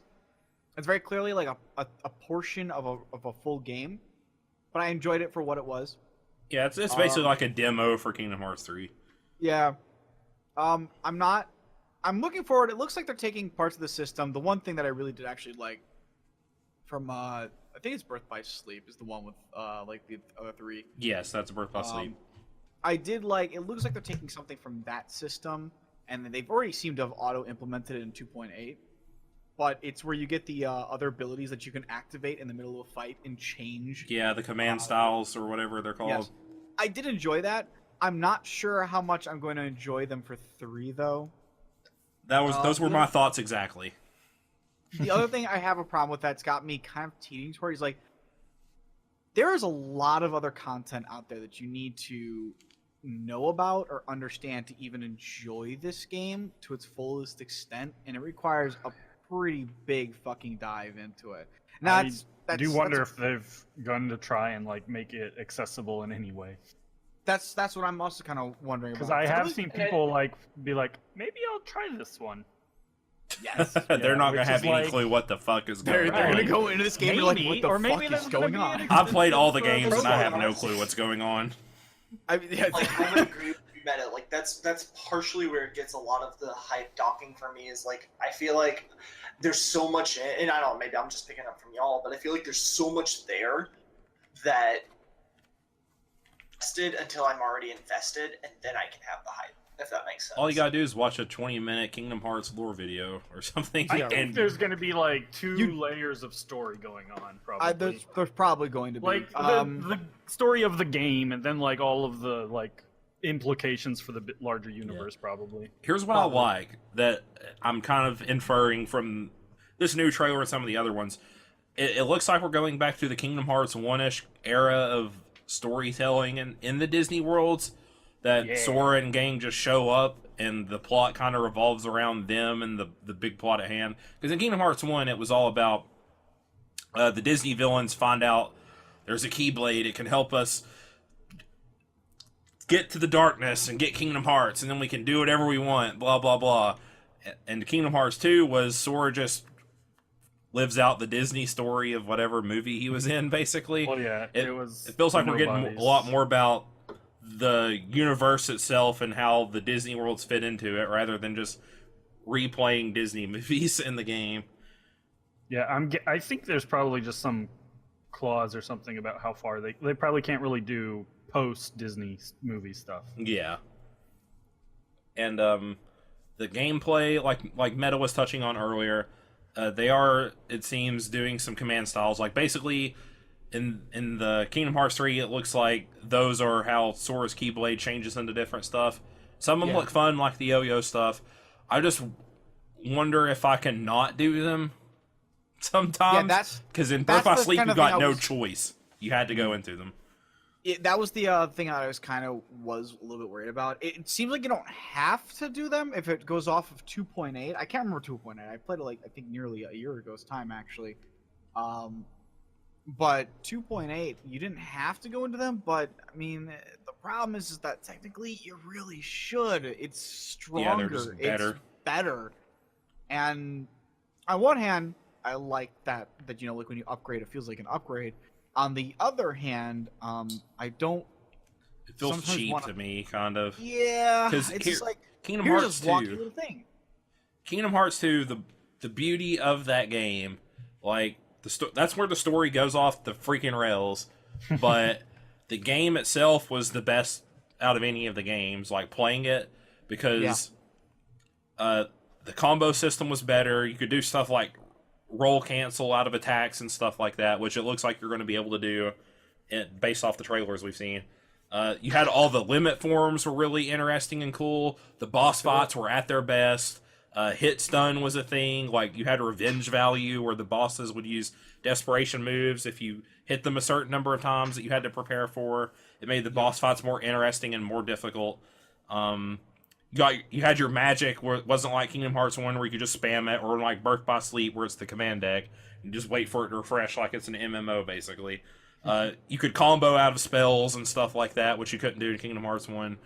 It's very clearly like a portion of a full game, but I enjoyed it for what it was. Yeah, it's basically like a demo for Kingdom Hearts 3. Yeah. I'm looking forward. It looks like they're taking parts of the system. The one thing that I really did actually like from I think it's Birth by Sleep is the one with like the other 3. Yes, that's Birth by Sleep. I did like. It looks like they're taking something from that system, and then they've already seemed to have auto implemented it in 2.8. But it's where you get the other abilities that you can activate in the middle of a fight and change. Yeah, the command styles or whatever they're called. Yes. I did enjoy that. I'm not sure how much I'm going to enjoy them for 3 though. Those were my thoughts exactly. The other thing I have a problem with that's got me kind of teeting toward is like there is a lot of other content out there that you need to know about or understand to even enjoy this game to its fullest extent, and it requires a pretty big fucking dive into it. Now, I do wonder if they've gone to try and like make it accessible in any way. That's what I'm also kind of wondering about. Because I have seen people like be like, maybe I'll try this one. Yes, They're not which gonna have is any like- clue what the fuck is they're going gonna on. go into this game and like, Maybe, what the or maybe fuck there's is gonna going be on? an I've played all the extensive games and I have no programs. clue what's going on. I mean, yeah, Like I would agree with you, Meta. Like that's partially where it gets a lot of the hype docking for me. Is like I feel like there's so much, and I don't know, maybe I'm just picking up from y'all, but I feel like there's so much there that invested until I'm already invested, and then I can have the hype. If that makes sense. All you gotta do is watch a 20-minute Kingdom Hearts lore video or something. I think and there's going to be like 2 layers of story going on, probably. there's probably going to be Like the story of the game, and then like all of the like implications for the larger universe, probably. here's what I like that I'm kind of inferring from this new trailer and some of the other ones. It looks like we're going back to the Kingdom Hearts 1-ish era of storytelling in the Disney worlds. That Sora and gang just show up and the plot kind of revolves around them and the big plot at hand. Because in Kingdom Hearts 1, it was all about the Disney villains find out there's a Keyblade. It can help us get to the darkness and get Kingdom Hearts, and then we can do whatever we want, blah, blah, blah. And Kingdom Hearts 2 was Sora just lives out the Disney story of whatever movie he was in, basically. Well, yeah, it feels like we're getting nobodies. a lot more about the universe itself and how the Disney worlds fit into it, rather than just replaying Disney movies in the game. Yeah, I think there's probably just some clause or something about how far they probably can't really do post Disney movie stuff. Yeah. And the gameplay, like Meta was touching on earlier, they are, it seems, doing some command styles. Like, basically, in the Kingdom Hearts 3, it looks like those are how Sora's Keyblade changes into different stuff. Some of them look fun, like the yo-yo stuff. I just wonder if I can not do them sometimes. Yeah, because in Birth by Sleep, you got no was... choice. You had to go into them. That was the thing I was a little bit worried about. It seems like you don't have to do them if it goes off of 2.8. I can't remember 2.8. I played it I think nearly a year ago's time, actually. But 2.8, you didn't have to go into them. But I mean, the problem is that technically you really should. It's stronger. Yeah, they're just better. It's better. And on one hand, I like that like when you upgrade, it feels like an upgrade. On the other hand, I don't. It feels cheap to me, kind of. Yeah, because it's just like Kingdom Hearts 2. Kingdom Hearts 2, the beauty of that game, like that's where the story goes off the freaking rails. But the game itself was the best out of any of the games. Like playing it because the combo system was better. You could do stuff like roll cancel out of attacks and stuff like that, which it looks like you're going to be able to do based off the trailers we've seen. You had all the limit forms were really interesting and cool. The boss fights were at their best. Hit stun was a thing. Like you had revenge value where the bosses would use desperation moves if you hit them a certain number of times that you had to prepare for. It made the boss fights more interesting and more difficult. You had your magic where it wasn't like Kingdom Hearts 1 where you could just spam it, or like Birth by Sleep where it's the command deck. You just wait for it to refresh like it's an MMO, basically. You could combo out of spells and stuff like that, which you couldn't do in Kingdom Hearts 1.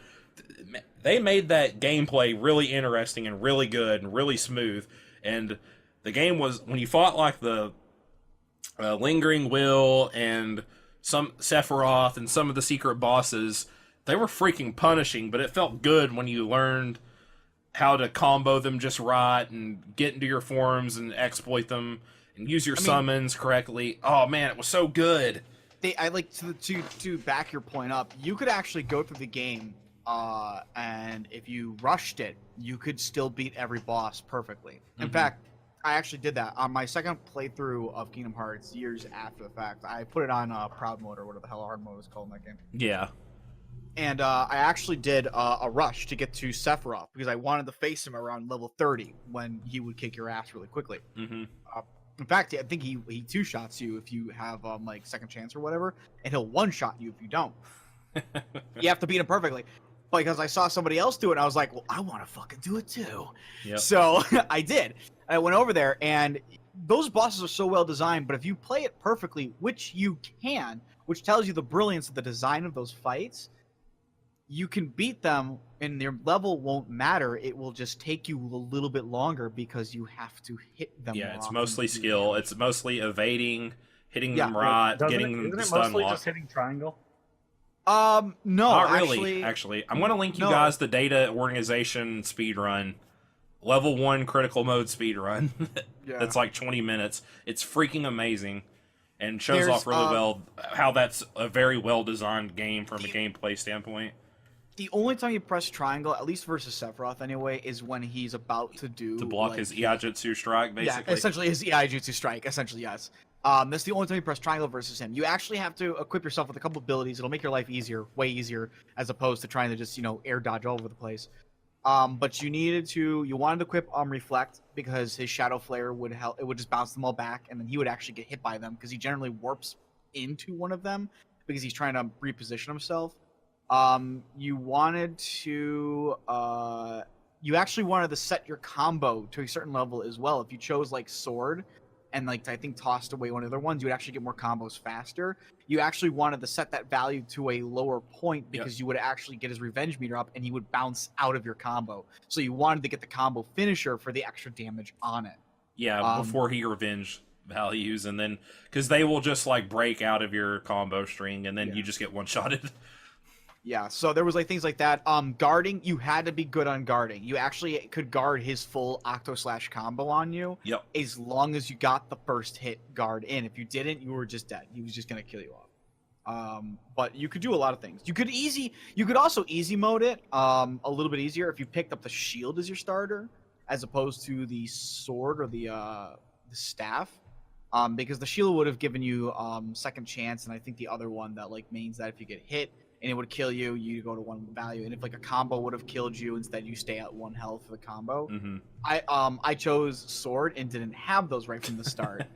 They made that gameplay really interesting and really good and really smooth. And the game was, when you fought like the Lingering Will and some Sephiroth and some of the secret bosses, they were freaking punishing, but it felt good when you learned how to combo them just right and get into your forms and exploit them and use your summons correctly. Oh man, it was so good. I like to back your point up. You could actually go through the game, and if you rushed it, you could still beat every boss perfectly. In fact, I actually did that on my second playthrough of Kingdom Hearts years after the fact. I put it on Proud Mode or whatever the hell hard mode is called in that game. Yeah. And I actually did a rush to get to Sephiroth because I wanted to face him around level 30 when he would kick your ass really quickly. In fact, I think he two-shots you if you have like second chance or whatever, and he'll one-shot you if you don't. You have to beat him perfectly. Because I saw somebody else do it, and I was like, well, I want to fucking do it too. Yep. So I did. I went over there, and those bosses are so well designed, but if you play it perfectly, which you can, which tells you the brilliance of the design of those fights, you can beat them, and their level won't matter. It will just take you a little bit longer because you have to hit them. Yeah, it's mostly skill. It's mostly evading, hitting them right, getting them to stun mostly lock. just hitting triangle? No, not really. Actually, I'm going to link you guys the Data Organization speedrun, level 1 critical mode speedrun. That's like 20 minutes. It's freaking amazing, and shows off really well how that's a very well designed game from a gameplay standpoint. The only time you press triangle, at least versus Sephiroth anyway, is when he's about to block his Iaijutsu strike, basically. Yeah, essentially his Iaijutsu strike, essentially, yes. That's the only time you press triangle versus him. You actually have to equip yourself with a couple abilities. It'll make your life easier, way easier, as opposed to trying to just, air dodge all over the place. But you wanted to equip Reflect because his Shadow Flare would help. It would just bounce them all back, and then he would actually get hit by them because he generally warps into one of them because he's trying to reposition himself. You wanted to, you actually wanted to set your combo to a certain level as well. If you chose like Sword, and like I think tossed away one of the other ones, you would actually get more combos faster. You actually wanted to set that value to a lower point because you would actually get his revenge meter up and he would bounce out of your combo. So you wanted to get the combo finisher for the extra damage on it. Yeah, before he revenge values, and then because they will just like break out of your combo string, and then you just get one-shotted. Yeah, so there was like things like that. Guarding, you had to be good on guarding. You actually could guard his full Octo/Slash combo on you. Yep. As long as you got the first hit guard in. If you didn't, you were just dead. He was just gonna kill you off. But you could do a lot of things. You could also easy mode it a little bit easier if you picked up the shield as your starter, as opposed to the sword or the staff. Because the shield would have given you second chance, and I think the other one that like means that if you get hit and it would kill you, you go to one value. And if like a combo would have killed you, instead you stay at 1 health for the combo. Mm-hmm. I chose sword and didn't have those right from the start,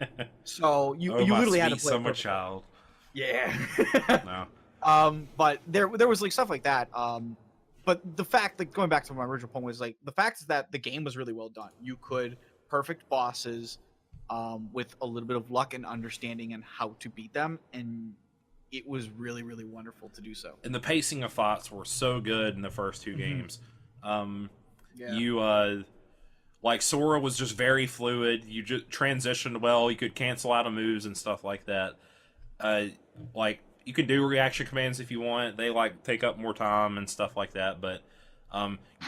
so you my literally had to sweet play summer child. Yeah. No. But there was like stuff like that. But the fact, like going back to my original point, was like the fact is that the game was really well done. You could perfect bosses with a little bit of luck and understanding and how to beat them, and it was really, really wonderful to do so. And the pacing of fights were so good in the first 2 games. You like Sora was just very fluid. You just transitioned well. You could cancel out of moves and stuff like that. Like you can do reaction commands if you want. They like take up more time and stuff like that, but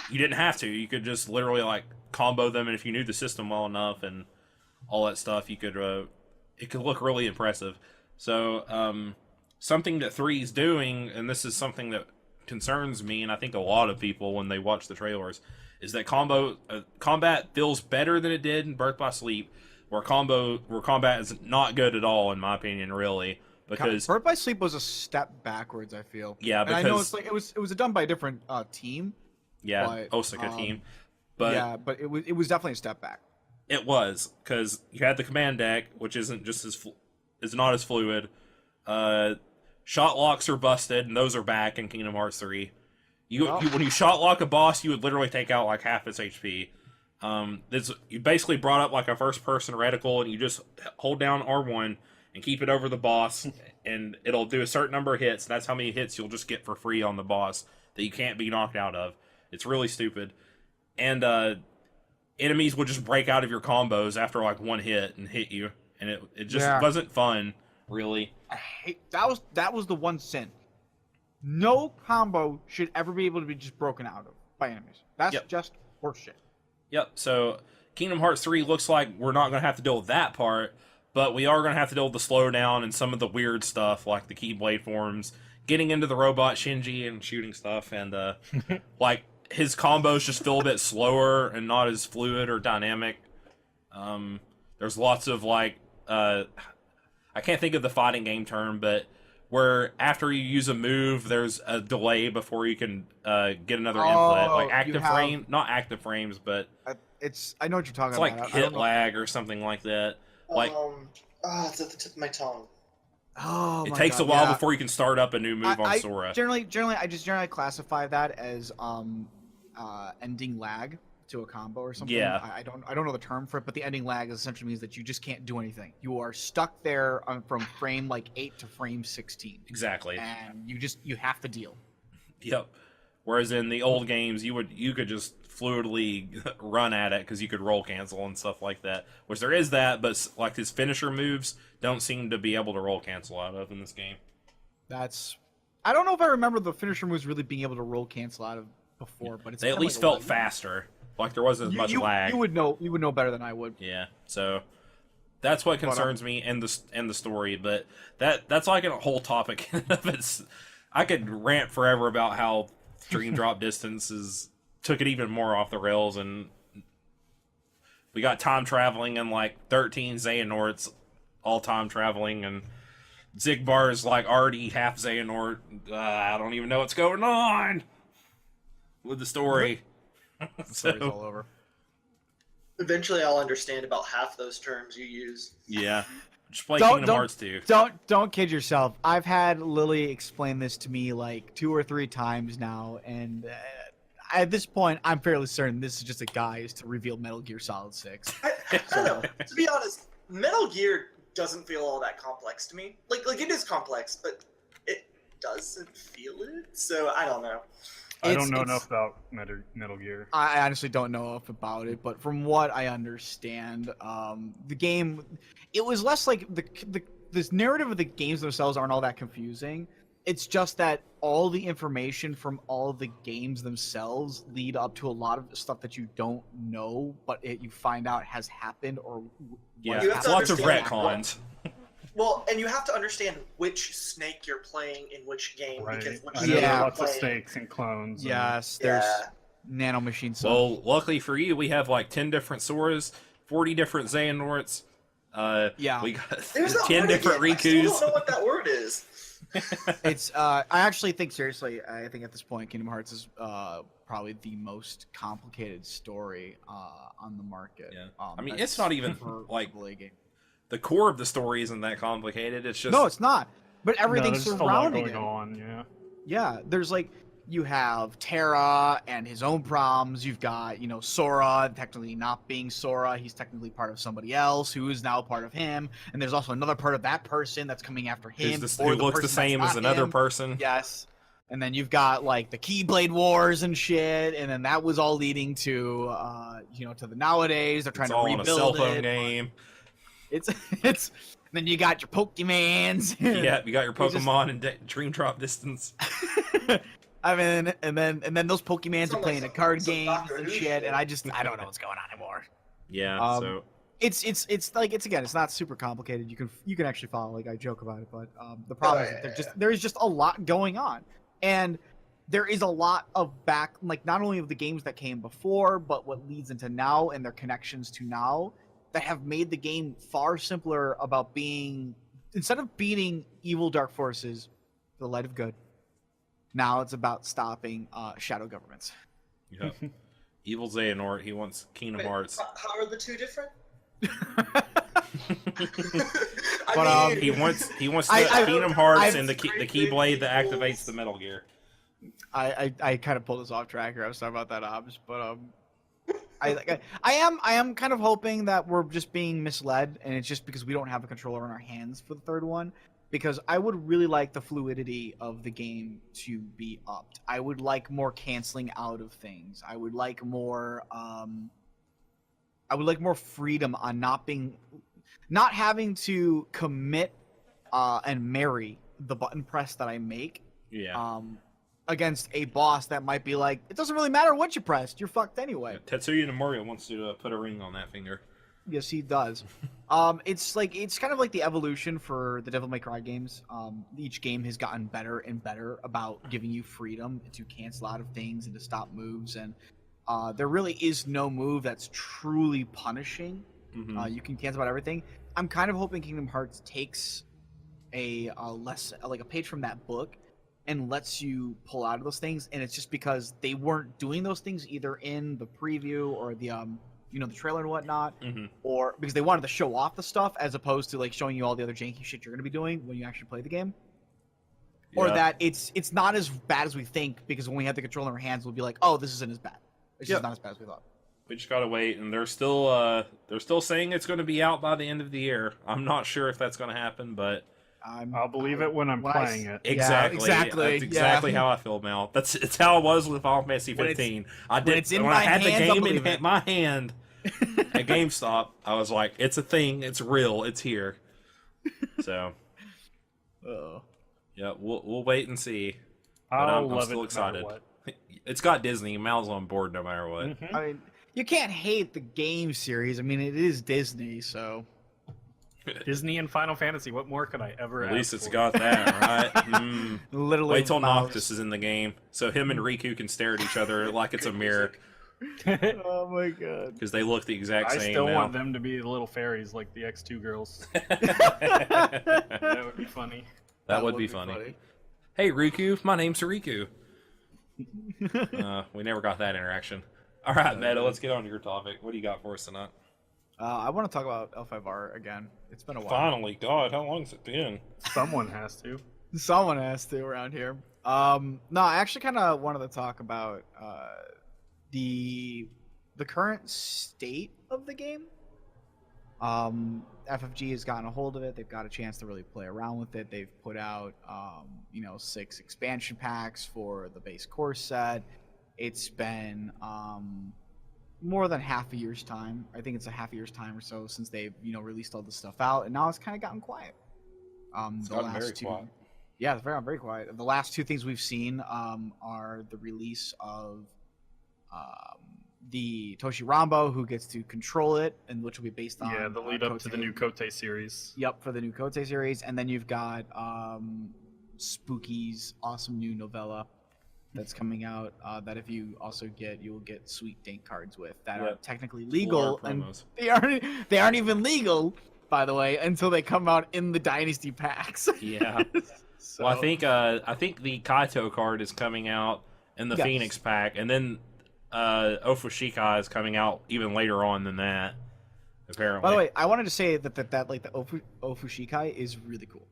you didn't have to. You could just literally like combo them, and if you knew the system well enough and all that stuff, you could it could look really impressive. So something that 3 is doing, and this is something that concerns me, and I think a lot of people when they watch the trailers, is that combat feels better than it did in Birth by Sleep, where combat is not good at all, in my opinion, really. Because Birth by Sleep was a step backwards, I feel. Yeah, because and I know it's like it was done by a different team. Yeah, but, Osaka team. But yeah, but it was definitely a step back. It was, because you had the command deck, which isn't just is not as fluid. Shot locks are busted, and those are back in Kingdom Hearts 3. When you shot lock a boss, you would literally take out like half its HP. You basically brought up like a first-person reticle, and you just hold down R1 and keep it over the boss, and it'll do a certain number of hits. That's how many hits you'll just get for free on the boss that you can't be knocked out of. It's really stupid. And enemies would just break out of your combos after like 1 hit and hit you, and it just wasn't fun, really. I hate that was the one sin. No combo should ever be able to be just broken out of by enemies. That's just horseshit. Yep. So Kingdom Hearts 3 looks like we're not going to have to deal with that part, but we are going to have to deal with the slowdown and some of the weird stuff like the Keyblade forms, getting into the robot Shinji and shooting stuff, and like his combos just feel a bit slower and not as fluid or dynamic. There's lots of like I can't think of the fighting game term, but where after you use a move, there's a delay before you can get another input, like not active frames, but I know what you're talking it's about. like hit lag or something like that. Like it's at the tip of my tongue. Oh, it takes a while before you can start up a new move on Sora. I just generally classify that as ending lag to a combo or something. Yeah. I don't know the term for it, but the ending lag essentially means that you just can't do anything. You are stuck there from frame like 8 to frame 16. Exactly. And you have to deal. Yep. Whereas in the old games, you could just fluidly run at it because you could roll cancel and stuff like that. Which there is that, but like his finisher moves don't seem to be able to roll cancel out of in this game. I don't know if I remember the finisher moves really being able to roll cancel out of before, but they at least felt faster. Like there wasn't as much lag. You would know better than I would. Yeah. So that's what concerns me and the story, but that's like a whole topic of it. I could rant forever about how Dream Drop Distances took it even more off the rails, and we got time traveling and like 13 Xehanorts all time traveling, and Zigbar is like already half Xehanort. I don't even know what's going on with the story. Story's all over. Eventually, I'll understand about half those terms you use. Yeah, just play Kingdom Hearts 2. Don't kid yourself. I've had Lily explain this to me like 2 or 3 times now, and at this point, I'm fairly certain this is just a guise to reveal Metal Gear Solid 6. I don't know. To be honest, Metal Gear doesn't feel all that complex to me. Like it is complex, but it doesn't feel it. So I don't know. I don't know enough about Metal Gear. I honestly don't know enough about it, but from what I understand, the game, it was less like this narrative of the games themselves aren't all that confusing. It's just that all the information from all the games themselves lead up to a lot of stuff that you don't know, but you find out has happened or Yeah, You have to lots of understand- retcons. Well, and you have to understand which snake you're playing in which game Right. because which I snake know there Yeah. are you're lots of playing- snakes and clones. and- Yes, there's Yeah. nanomachine stuff. Well, luckily for you, we have like 10 different Soras, 40 different Xehanorts. Yeah. We got There's that 10 word different again. I still Rikus. don't know what that word is. It's I actually think seriously, I think at this point Kingdom Hearts is probably the most complicated story on the market. Yeah. Um, I mean, that's it's not even for like AAA game. the core of the story isn't that complicated. It's just No, it's not. But No, everything there's just a lot surrounding going it. on. Yeah. Yeah, there's like you have Terra and his own problems. You've got, Sora technically not being Sora. He's technically part of somebody else who is now part of him. And there's also another part of that person that's coming after him. who looks the same as another person. Yes. And then you've got like the Keyblade Wars and shit, and then that was all leading to to the nowadays. They're trying It's to all rebuild on a cell phone it. game. It's then you got your Pokemans. Yeah, you got your It's just- Pokemon in Dream Drop distance. I mean, and then those Pokemans are Sounds playing like at card some games Doctor and Who shit, shit. and I don't know what's going on anymore. Yeah, Um, It's not super complicated. You can actually follow. Like I joke about it, but the problem is there is just a lot going on, and there is a lot of not only of the games that came before, but what leads into now and their connections to now that have made the game far simpler about being instead of beating evil dark forces for the light of good. Now it's about stopping shadow governments. yeah. Evil Xehanort, he wants Kingdom Wait, Hearts. How are the two different? But, I mean, He wants I- the Kingdom Hearts I've- and the Keyblade that activates the Metal Gear. I kind of pulled us off track here. I'm sorry about that, Obs, but I am kind of hoping that we're just being misled, and it's just because we don't have a controller in our hands for the third one. Because I would really like the fluidity of the game to be upped. I would like more canceling out of things. I would like more freedom on not having to commit and marry the button press that I make. Yeah. Against a boss that might be like, it doesn't really matter what you pressed, you're fucked anyway. Tetsuo Nomura wants to put a ring on that finger. Yes, he does. It's kind of like the evolution for the Devil May Cry games. Each game has gotten better and better about giving you freedom to cancel out of things and to stop moves. And there really is no move that's truly punishing. Mhm. You can cancel out everything. I'm kind of hoping Kingdom Hearts takes a page from that book and lets you pull out of those things. And it's just because they weren't doing those things either in the preview or the the trailer and whatnot, Mhm. or because they wanted to show off the stuff as opposed to like showing you all the other janky shit you're going to be doing when you actually play the game. Or Yeah. that it's not as bad as we think, because when we have the controller in our hands, we'll be like, oh, this isn't as bad. It's Yep. just not as bad as we thought. We just gotta wait, and they're still saying it's going to be out by the end of the year. I'm not sure if that's going to happen, but I'll believe it when I'm playing it. exactly, exactly, that's exactly yeah. how I feel, Mel. It's how it was with Final Fantasy When it's- 15. when it's in when my I had the hands, I'll game believe in it. my hand at GameStop. I was like, it's a thing, it's real, it's here. So Uh-oh. yeah, we'll wait and see. But I'll I'm love still it excited. no matter It's got Disney. Mal's on board no matter what. what. Mhm. I mean, you can't hate the game series. I mean, it is Disney, so Disney and Final Fantasy. What more could I ever At ask least it's for? got that, right? Mm. literally. Wait till mouse. Noctis is in the game, so him and Riku can stare at each other like it's a mirror, Oh my god. because they look the exact I same still now. want them to be the little fairies like the X2 girls. That would be funny. That would be funny. Hey Riku, my name's Riku. We never got that interaction. All right, Meta, let's get on to your topic. What do you got for us tonight? I want to talk about L5R again. It's been a while. Finally, God, how long has it been? Someone has to. Someone has to around here. No, I actually kind of wanted to talk about the current state of the game. FFG has gotten a hold of it. They've got a chance to really play around with it. They've put out, 6 expansion packs for the base core set. It's been more than half a year's time. I think it's a half a year's time or so since they've released all this stuff out, and now it's kind of gotten quiet. It's gotten very quiet. Yeah, it's very quiet. The last 2 things we've seen are the release of the Toshi Rambo, who gets to control it, and which will be based on the lead up to the new Kote series. Yep, for the new Kote series, and then you've got Spooky's awesome new novella that's coming out. That if you also get, you will get sweet dank cards with that are technically legal, and they aren't even legal, by the way, until they come out in the Dynasty packs. Yeah. So, well, I think the Kaito card is coming out in the Phoenix pack, and then Ofushika is coming out even later on than that. Apparently. By the way, I wanted to say that like the Ofushikai is really cool.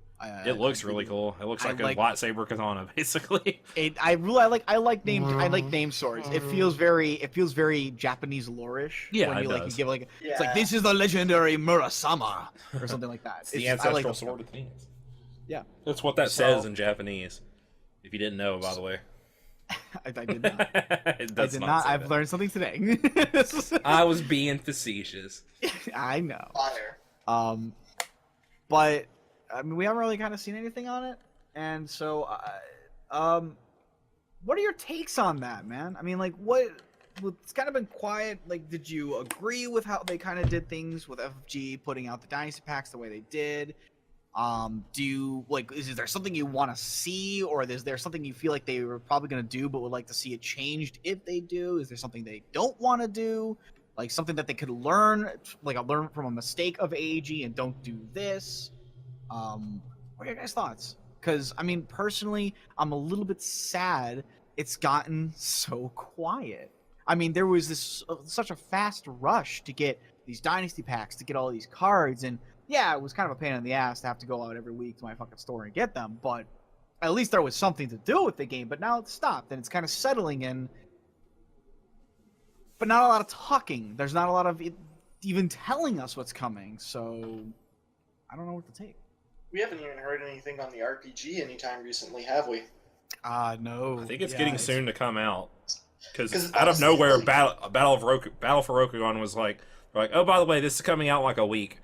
It looks really cool. It looks like a lightsaber katana, basically. I like named swords. It feels very Japanese lore-ish. Yeah, when you it does. give it's like, this is the legendary Murasama or something like that. It's the ancestral sword of Phoenix. Yeah, that's what that says in Japanese. If you didn't know, by the way. I did not. It does I did not. I've learned something today. I was being facetious. I know. Fire. But I mean, we haven't really kind of seen anything on it, and so, what are your takes on that, man? I mean, like, it's kind of been quiet. Like, did you agree with how they kind of did things with FFG putting out the Dynasty packs the way they did? Is there something you want to see, or is there something you feel like they were probably going to do but would like to see it changed if they do? Is there something they don't want to do? Like something that they could learn from a mistake of AEG and don't do this? What are your guys' thoughts? Because, I mean, personally, I'm a little bit sad it's gotten so quiet. I mean, there was such a fast rush to get these Dynasty packs, to get all these cards, and yeah, it was kind of a pain in the ass to have to go out every week to my fucking store and get them, but at least there was something to do with the game. But now it's stopped, and it's kind of settling in, but not a lot of talking. There's not a lot of even telling us what's coming, so I don't know what to take. We haven't even heard anything on the RPG anytime recently, have we? No. I think it's getting soon to come out. Because out of nowhere, Battle for Rokugan was like, oh, by the way, this is coming out in like a week.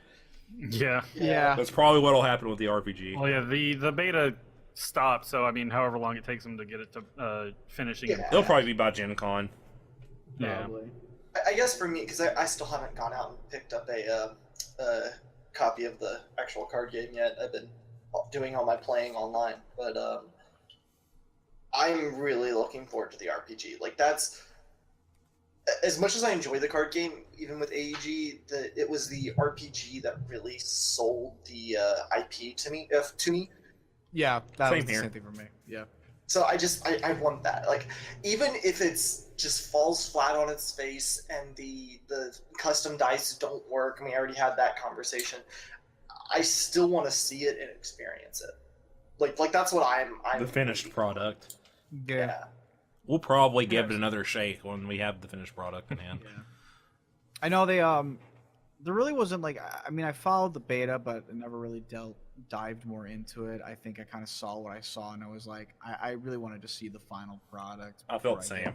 Yeah. That's probably what'll happen with the RPG. Well, yeah, the beta stopped, so I mean, however long it takes them to get it to finishing. Yeah. They'll probably be by Gen Con. Yeah. I guess for me, because I still haven't gone out and picked up a copy of the actual card game yet. I've been doing all my playing online, but I'm really looking forward to the RPG. Like, that's... As much as I enjoy the card game, even with AEG, it was the RPG that really sold the IP to me. Yeah, that was Same the here. same thing for me. Yeah. So I want that. Like, even if it's just falls flat on its face and the custom dice don't work, I mean, I already had that conversation. I still want to see it and experience it. Like that's what I'm the finished product. Yeah. We'll probably give it another shake when we have the finished product in hand. Yeah. I know there really wasn't like, I mean, I followed the beta, but I never really dived more into it. I think I kind of saw what I saw, and I was like, I really wanted to see the final product. I felt the same.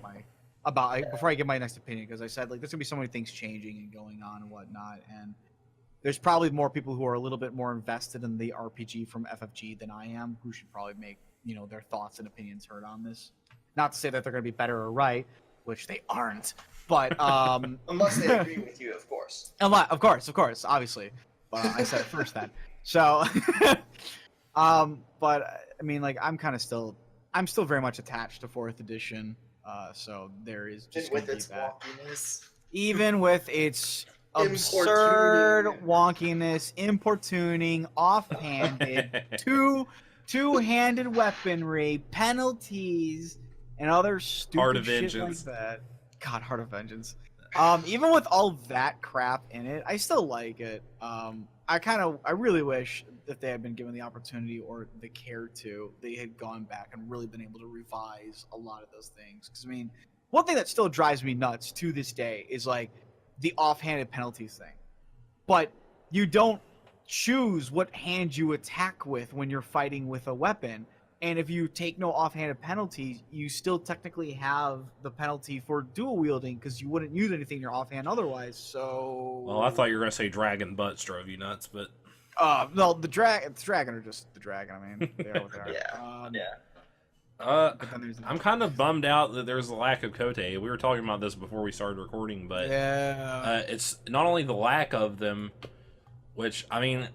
Before I get my next opinion, because I said, like, there's gonna be so many things changing and going on and whatnot, and there's probably more people who are a little bit more invested in the RPG from FFG than I am, who should probably make, their thoughts and opinions heard on this. Not to say that they're going to be better or right, which they aren't, but unless they agree with you, of course. Of course, obviously. But I said it first then. So, but I mean, like, I'm still very much attached to 4th edition. So there is just with gonna its be that. wonkiness. Even with its absurd wonkiness, importuning, offhanded, two-handed weaponry, penalties, and other stupid Heart of shit Vengeance. like that. God, Heart of Vengeance. Even with all that crap in it, I still like it. I really wish that they had been given the opportunity or the care to, they had gone back and really been able to revise a lot of those things. Because, I mean, one thing that still drives me nuts to this day is, like, the offhanded penalties thing. But you don't choose what hand you attack with when you're fighting with a weapon. And if you take no offhanded penalties, you still technically have the penalty for dual wielding because you wouldn't use anything in your offhand otherwise. So. Well, I thought you were gonna say dragon butts drove you nuts, but. No, the dragon are just the dragon. I mean, they are what they are. Yeah. But then there's I'm kind of bummed out that there's a lack of Kote. We were talking about this before we started recording, but it's not only the lack of them, which, I mean,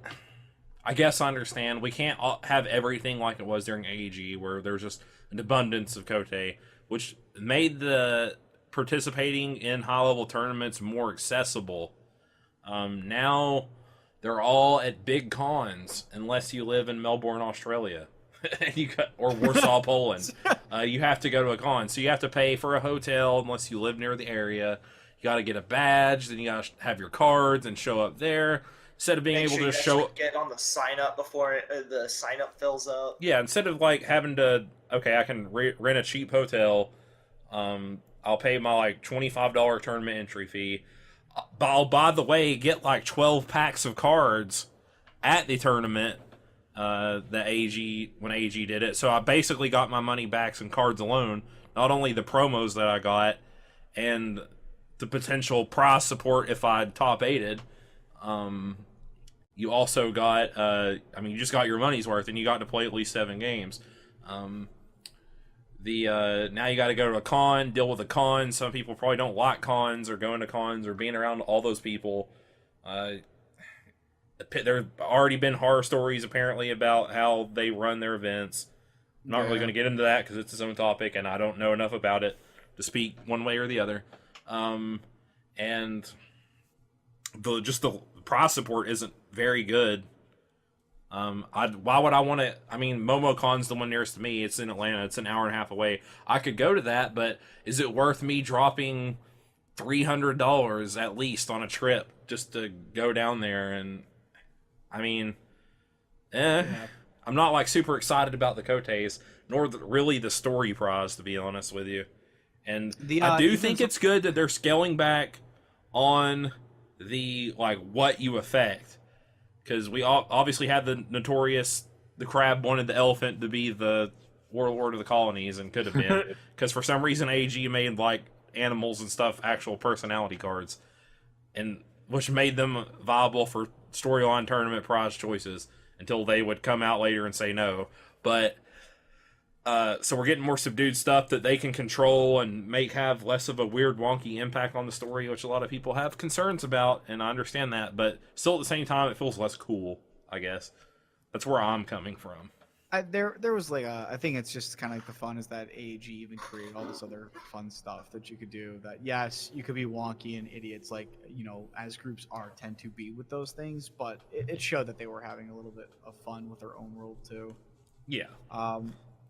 I guess I understand. We can't have everything like it was during AEG, where there's just an abundance of Kote, which made the participating in high-level tournaments more accessible. Now, they're all at big cons, unless you live in Melbourne, Australia. Or Warsaw, Poland. You have to go to a con, so you have to pay for a hotel unless you live near the area. You got to get a badge, then you got to have your cards and show up there. Instead of being able to show get on the sign up before the sign up fills up. Yeah, instead of like having to I can rent a cheap hotel. I'll pay my like $25 tournament entry fee. But I'll, by the way, get like 12 packs of cards at the tournament. The AG when AG did it, so I basically got my money back in cards alone. Not only the promos that I got and the potential prize support if I top 8'd. You also got you just got your money's worth, and you got to play at least 7 games. Now you got to go to a con, deal with a con. Some people probably don't like cons or going to cons or being around all those people. There have already been horror stories apparently about how they run their events. I'm not really going to get into that because it's its own topic, and I don't know enough about it to speak one way or the other. And the prize support isn't very good. Why would I want to? I mean, MomoCon's the one nearest to me. It's in Atlanta. It's an hour and a half away. I could go to that, but is it worth me dropping $300 at least on a trip just to go down there? And I mean, I'm not like super excited about the Kotes, nor really the story prize, to be honest with you. And I do think it's good that they're scaling back on the like what you affect, because we obviously had the notorious the crab wanted the elephant to be the warlord of the colonies, and could have been because for some reason AG made like animals and stuff actual personality cards, and which made them viable for storyline tournament prize choices until they would come out later and say no. But so we're getting more subdued stuff that they can control and have less of a weird wonky impact on the story, which a lot of people have concerns about, and I understand that, but still at the same time it feels less cool, I guess. That's where I'm coming from. There was like I think it's just kind of like the fun is that AEG even created all this other fun stuff that you could do. That yes, you could be wonky and idiots like as groups tend to be with those things, but it showed that they were having a little bit of fun with their own world too. Yeah.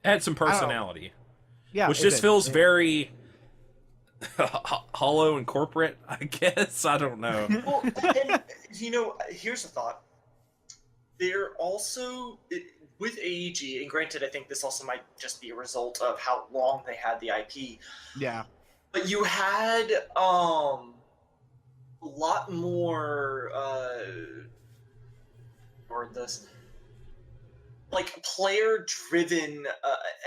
Had some personality. Yeah, which just feels very hollow and corporate, I guess. I don't know. Well, and, here's a thought. They're also with AEG, and granted, I think this also might just be a result of how long they had the IP. Yeah. But you had a lot more like player-driven,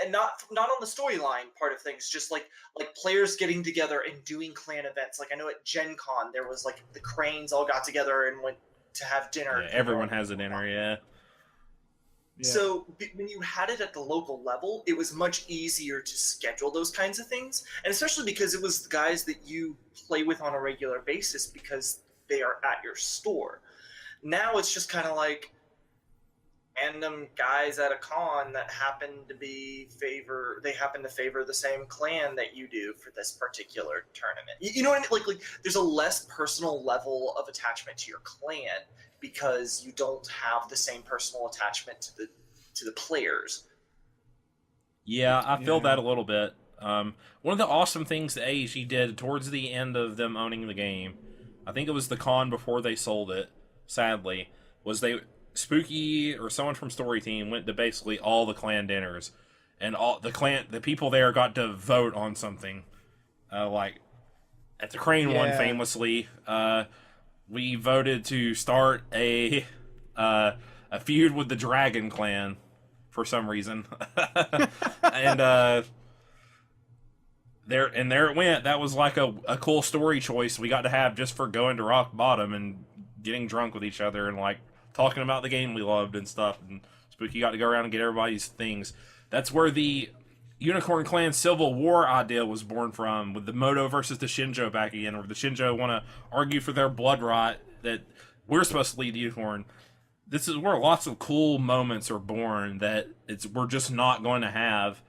and not on the storyline part of things, just like players getting together and doing clan events. Like I know at Gen Con there was like the Cranes all got together and went to have dinner. Yeah, everyone has a dinner, yeah. So when you had it at the local level, it was much easier to schedule those kinds of things, and especially because it was the guys that you play with on a regular basis because they are at your store. Now it's just kind of like random guys at a con that happen to favor the same clan that you do for this particular tournament. You know what I mean? Like there's a less personal level of attachment to your clan because you don't have the same personal attachment to the players. Yeah, I feel that a little bit. One of the awesome things that AEG did towards the end of them owning the game, I think it was the con before they sold it, sadly, was Spooky or someone from Story Team went to basically all the clan dinners, and all the people there got to vote on something. Like at the Crane one, famously, we voted to start a feud with the Dragon Clan for some reason, and there it went. That was like a cool story choice we got to have just for going to rock bottom and getting drunk with each other and like talking about the game we loved and stuff. And Spooky got to go around and get everybody's things. That's where the Unicorn Clan Civil War idea was born from, with the Moto versus the Shinjo back again, where the Shinjo want to argue for their blood right that we're supposed to lead the Unicorn. This is where lots of cool moments are born that we're just not going to have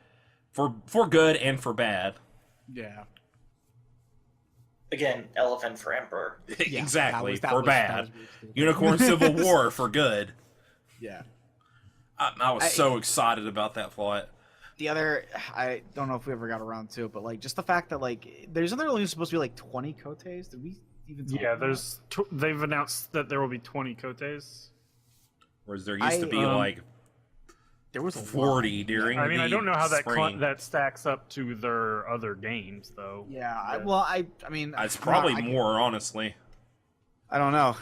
for good and for bad. Yeah. Again, elephant for emperor. Yeah, Exactly, that for was bad. really cool. Unicorn Civil War for good. Yeah. I was so excited about that plot. The other, I don't know if we ever got around to it, but like just the fact that like there's only supposed to be like 20 Koteis. Did we even? Talk about that? They've announced that there will be 20 Koteis. Whereas there used to be like there was 40 during. I mean, I don't know how spring. that stacks up to their other games though. Yeah. Yeah. I mean, It's probably more, honestly. I don't know.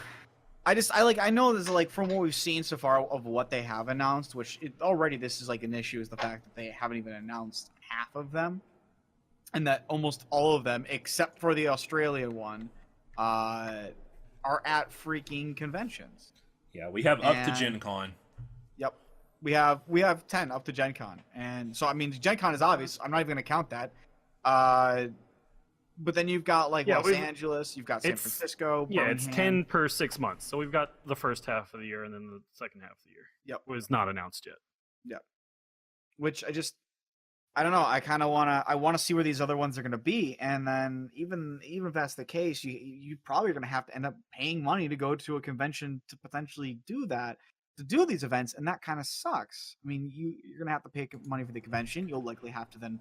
I know there's like from what we've seen so far of what they have announced, which already this is like an issue, is the fact that they haven't even announced half of them, and that almost all of them, except for the Australia one, are at freaking conventions. Yeah, we have up to Gen Con. Yep, we have 10 up to Gen Con, and so I mean Gen Con is obvious. I'm not even gonna count that. But then you've got like Los Angeles, you've got San Francisco. Yeah, Birmingham. it's 10 per 6 months. So we've got the first half of the year and then the second half of the year. Yep, was not announced yet. Yep. Which I don't know. I wanna see where these other ones are gonna be, and then even if that's the case, you probably are gonna have to end up paying money to go to a convention to potentially do that, to do these events, and that kind of sucks. I mean, you're gonna have to pay money for the convention. You'll likely have to then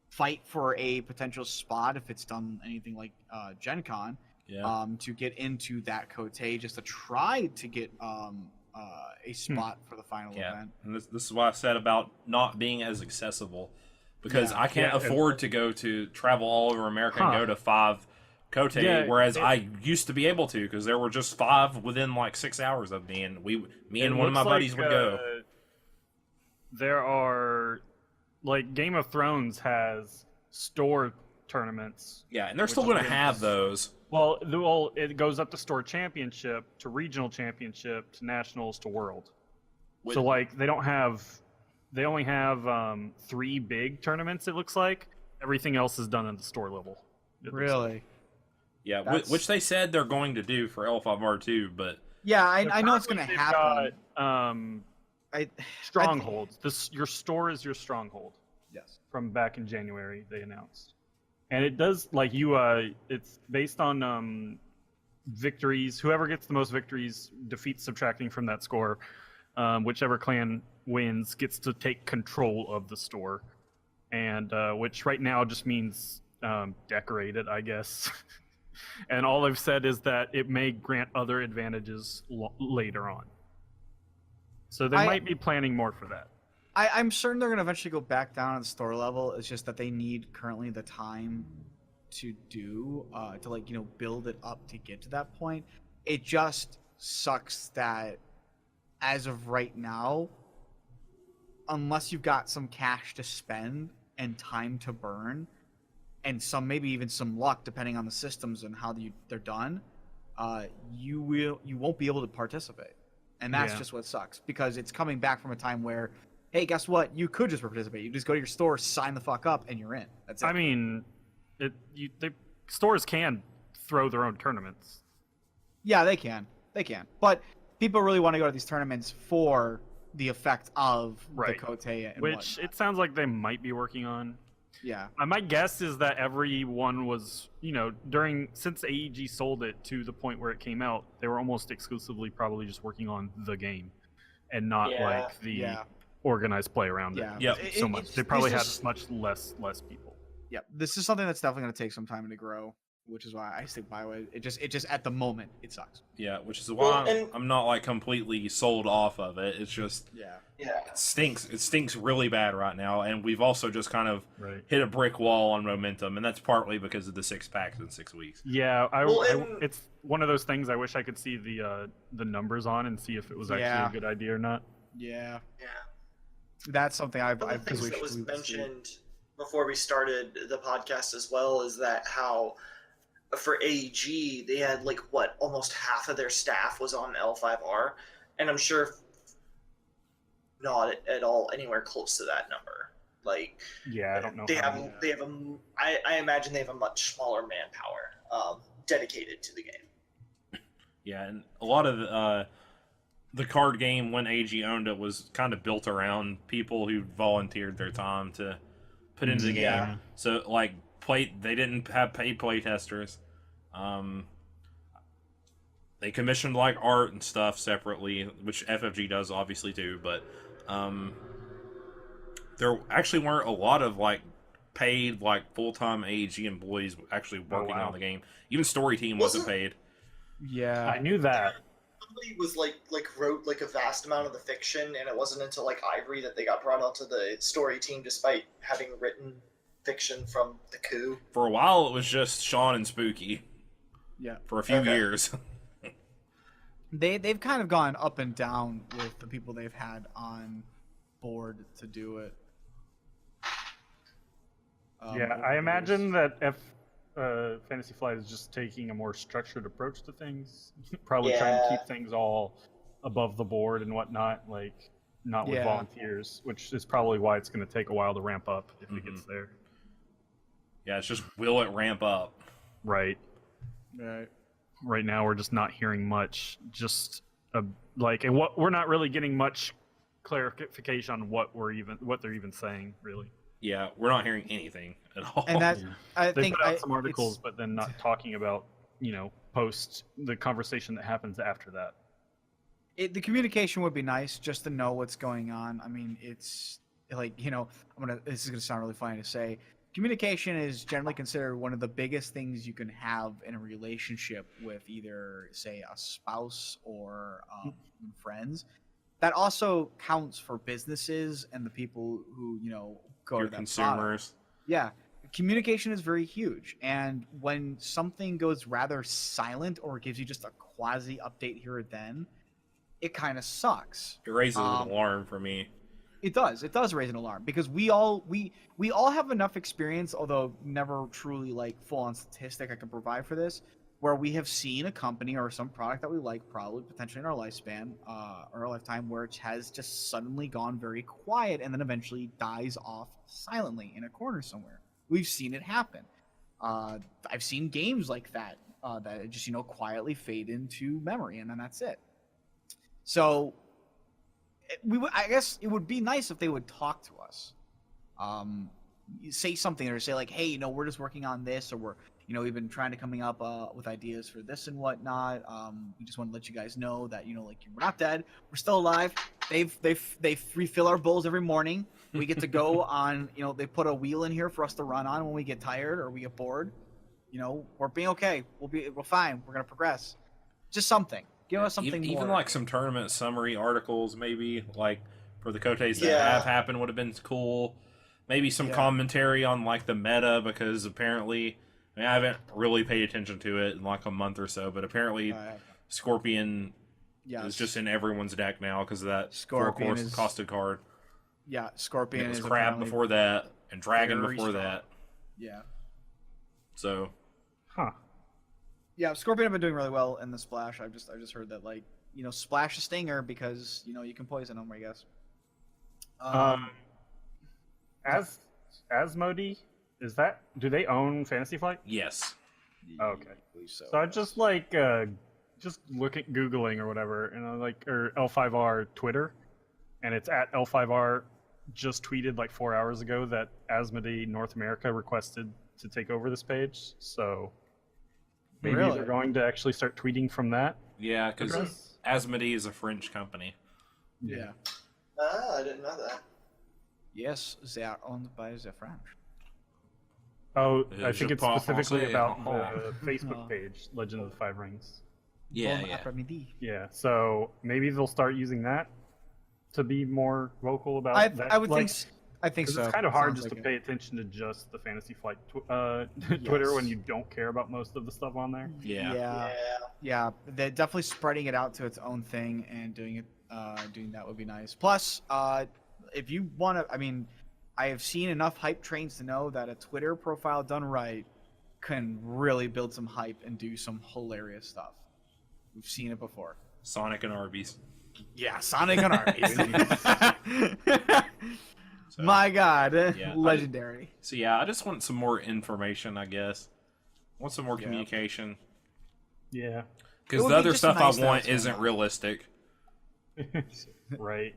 fight for a potential spot if it's done anything like Gen Con, to get into that Kotei, just to try to get a spot for the final event. And this is what I said about not being as accessible, because I can't afford to travel all over America and go to 5 Kotei, whereas I used to be able to, because there were just 5 within like 6 hours of me, and me and one of my buddies would go. There are, like, Game of Thrones has store tournaments. Yeah, and they're still going to have those. Well, it goes up to store championship, to regional championship, to nationals, to world. So, like, they only have 3 big tournaments, it looks like. Everything else is done at the store level. Really? Yeah, which they said they're going to do for L5R2, but... Yeah, I know it's going to happen. Strongholds. Your store is your stronghold. Yes. From back in January, they announced. And it does, like, it's based on victories. Whoever gets the most victories defeats subtracting from that score. Whichever clan wins gets to take control of the store. And which right now just means decorate it, I guess. And all I've said is that it may grant other advantages later on. So they might be planning more for that. I'm certain they're going to eventually go back down at the store level. It's just that they need currently the time to build it up to get to that point. It just sucks that as of right now, unless you've got some cash to spend and time to burn, and maybe even some luck depending on the systems and how they're done, you won't be able to participate. And that's just what sucks, because it's coming back from a time where, hey, guess what? You could just participate. You just go to your store, sign the fuck up, and you're in. That's it. I mean, stores can throw their own tournaments. Yeah, they can. But people really want to go to these tournaments for the effect of the Kotei and which whatnot. It sounds like they might be working on. Yeah. My guess is that everyone was, since AEG sold it to the point where it came out, they were almost exclusively probably just working on the game and not like the organized play around it. Yeah. So much. They probably had much less people. Yeah. This is something that's definitely going to take some time to grow which is why I stick by it. It just at the moment it sucks. Yeah, which is why Well, I'm not like completely sold off of it. It's just Yeah. it stinks. It stinks really bad right now, and we've also just kind of Right. hit a brick wall on momentum, and that's partly because of the 6 packs in 6 weeks. Yeah, Well, and- it's one of those things I wish I could see the numbers on and see if it was actually Yeah. a good idea or not. Yeah. Yeah. That's something I've One of the things wished that was we would see. mentioned before we started the podcast as well is that how for AEG they had like what almost half of their staff was on L5R, and I'm sure not at all anywhere close to that number. Like Yeah, I don't know. they how have I imagine they have a much smaller manpower dedicated to the game. Yeah, and a lot of the card game when AG owned it was kind of built around people who volunteered their time to put into the game. Yeah. So like they didn't have paid play testers. They commissioned like art and stuff separately, which FFG does obviously too, but there actually weren't a lot of like paid like full-time AEG employees actually working wow. on the game. Even story team wasn't paid. Yeah. I knew that. Somebody was like wrote like a vast amount of the fiction, and it wasn't until like Ivory that they got brought onto the story team, despite having written fiction from the coup. For a while, it was just Sean and Spooky. Yeah. For a few Okay. years. They've kind of gone up and down with the people they've had on board to do it. Yeah, over I the imagine years. that if Fantasy Flight is just taking a more structured approach to things, probably trying to Yeah. keep things all above the board and whatnot, like not with Yeah. volunteers, which is probably why it's going to take a while to ramp up if it gets there. Yeah, it's just, will it ramp up? Right. Right. Right now, we're just not hearing much. Just and what we're not really getting much clarification on what they're even saying, really. Yeah, we're not hearing anything at all. And that I They think put out I- some articles, it's- but then not talking about post the conversation that happens after that. the communication would be nice just to know what's going on. I mean, it's like, this is going to sound really funny to say. Communication is generally considered one of the biggest things you can have in a relationship with either, say, a spouse or friends. That also counts for businesses and the people who, go Your to that consumers. product. Yeah. Communication is very huge. And when something goes rather silent or gives you just a quasi update here or then, it kind of sucks. It raises an alarm for me. It does. It does raise an alarm because we all have enough experience, although never truly like full on statistic I can provide for this, where we have seen a company or some product that we like, probably potentially in our lifespan or our lifetime, where it has just suddenly gone very quiet and then eventually dies off silently in a corner somewhere. We've seen it happen. I've seen games like that that just quietly fade into memory and then that's it. So. I guess it would be nice if they would talk to us, say something or say like, hey, we're just working on this, or we've been trying to coming up with ideas for this and whatnot. We just want to let you guys know that we're not dead, we're still alive. They refill our bowls every morning. We get to go on. They put a wheel in here for us to run on when we get tired or we get bored. We're being okay. We're fine. We're gonna progress. Just something. Give us something even more. like some tournament summary articles, maybe like for the Koteis that Yeah. have happened would have been cool. Maybe some Yeah. commentary on like the meta, because apparently I haven't really paid attention to it in like a month or so, but apparently Scorpion is just in everyone's deck now because of that Scorpion 4 is- costed card. Yeah, Scorpion It was is Crab apparently- before that and Dragon very before strong. that. Yeah. So Huh. Yeah, Scorpion have been doing really well in the Splash. I just heard that Splash a Stinger because you can poison them, I guess. Asmodee, do they own Fantasy Flight? yes. Okay. I believe so. So I just just Googling or whatever, or L5R Twitter, and it's at L5R just tweeted like 4 hours ago that Asmodee North America requested to take over this page. So maybe Really? they're going to actually start tweeting from that. Yeah, because address. Asmodee is a French company. Yeah. I didn't know that. Yes, they are owned by the French. Oh, I think Je it's parle specifically français. about Oh. the Facebook page, Legend of the Five Rings. Yeah, Bon yeah. après-midi. Yeah, so maybe they'll start using that to be more vocal about I that. would like, think. I think 'cause so. it's kind of hard Sounds just to like pay attention to just the Fantasy Flight Twitter when Yes. you don't care about most of the stuff on there. Yeah. Yeah. They're definitely spreading it out to its own thing and doing it. Doing that would be nice. Plus, if you want to, I mean, I have seen enough hype trains to know that a Twitter profile done right can really build some hype and do some hilarious stuff. We've seen it before. Sonic and Arby's. Yeah, Sonic and Arby's. So, My God, Yeah, legendary. So yeah, I just want some more information, I guess. Want some more Yeah. communication. Yeah, It Because would the be other just stuff nice I to want have some isn't fun. realistic. right.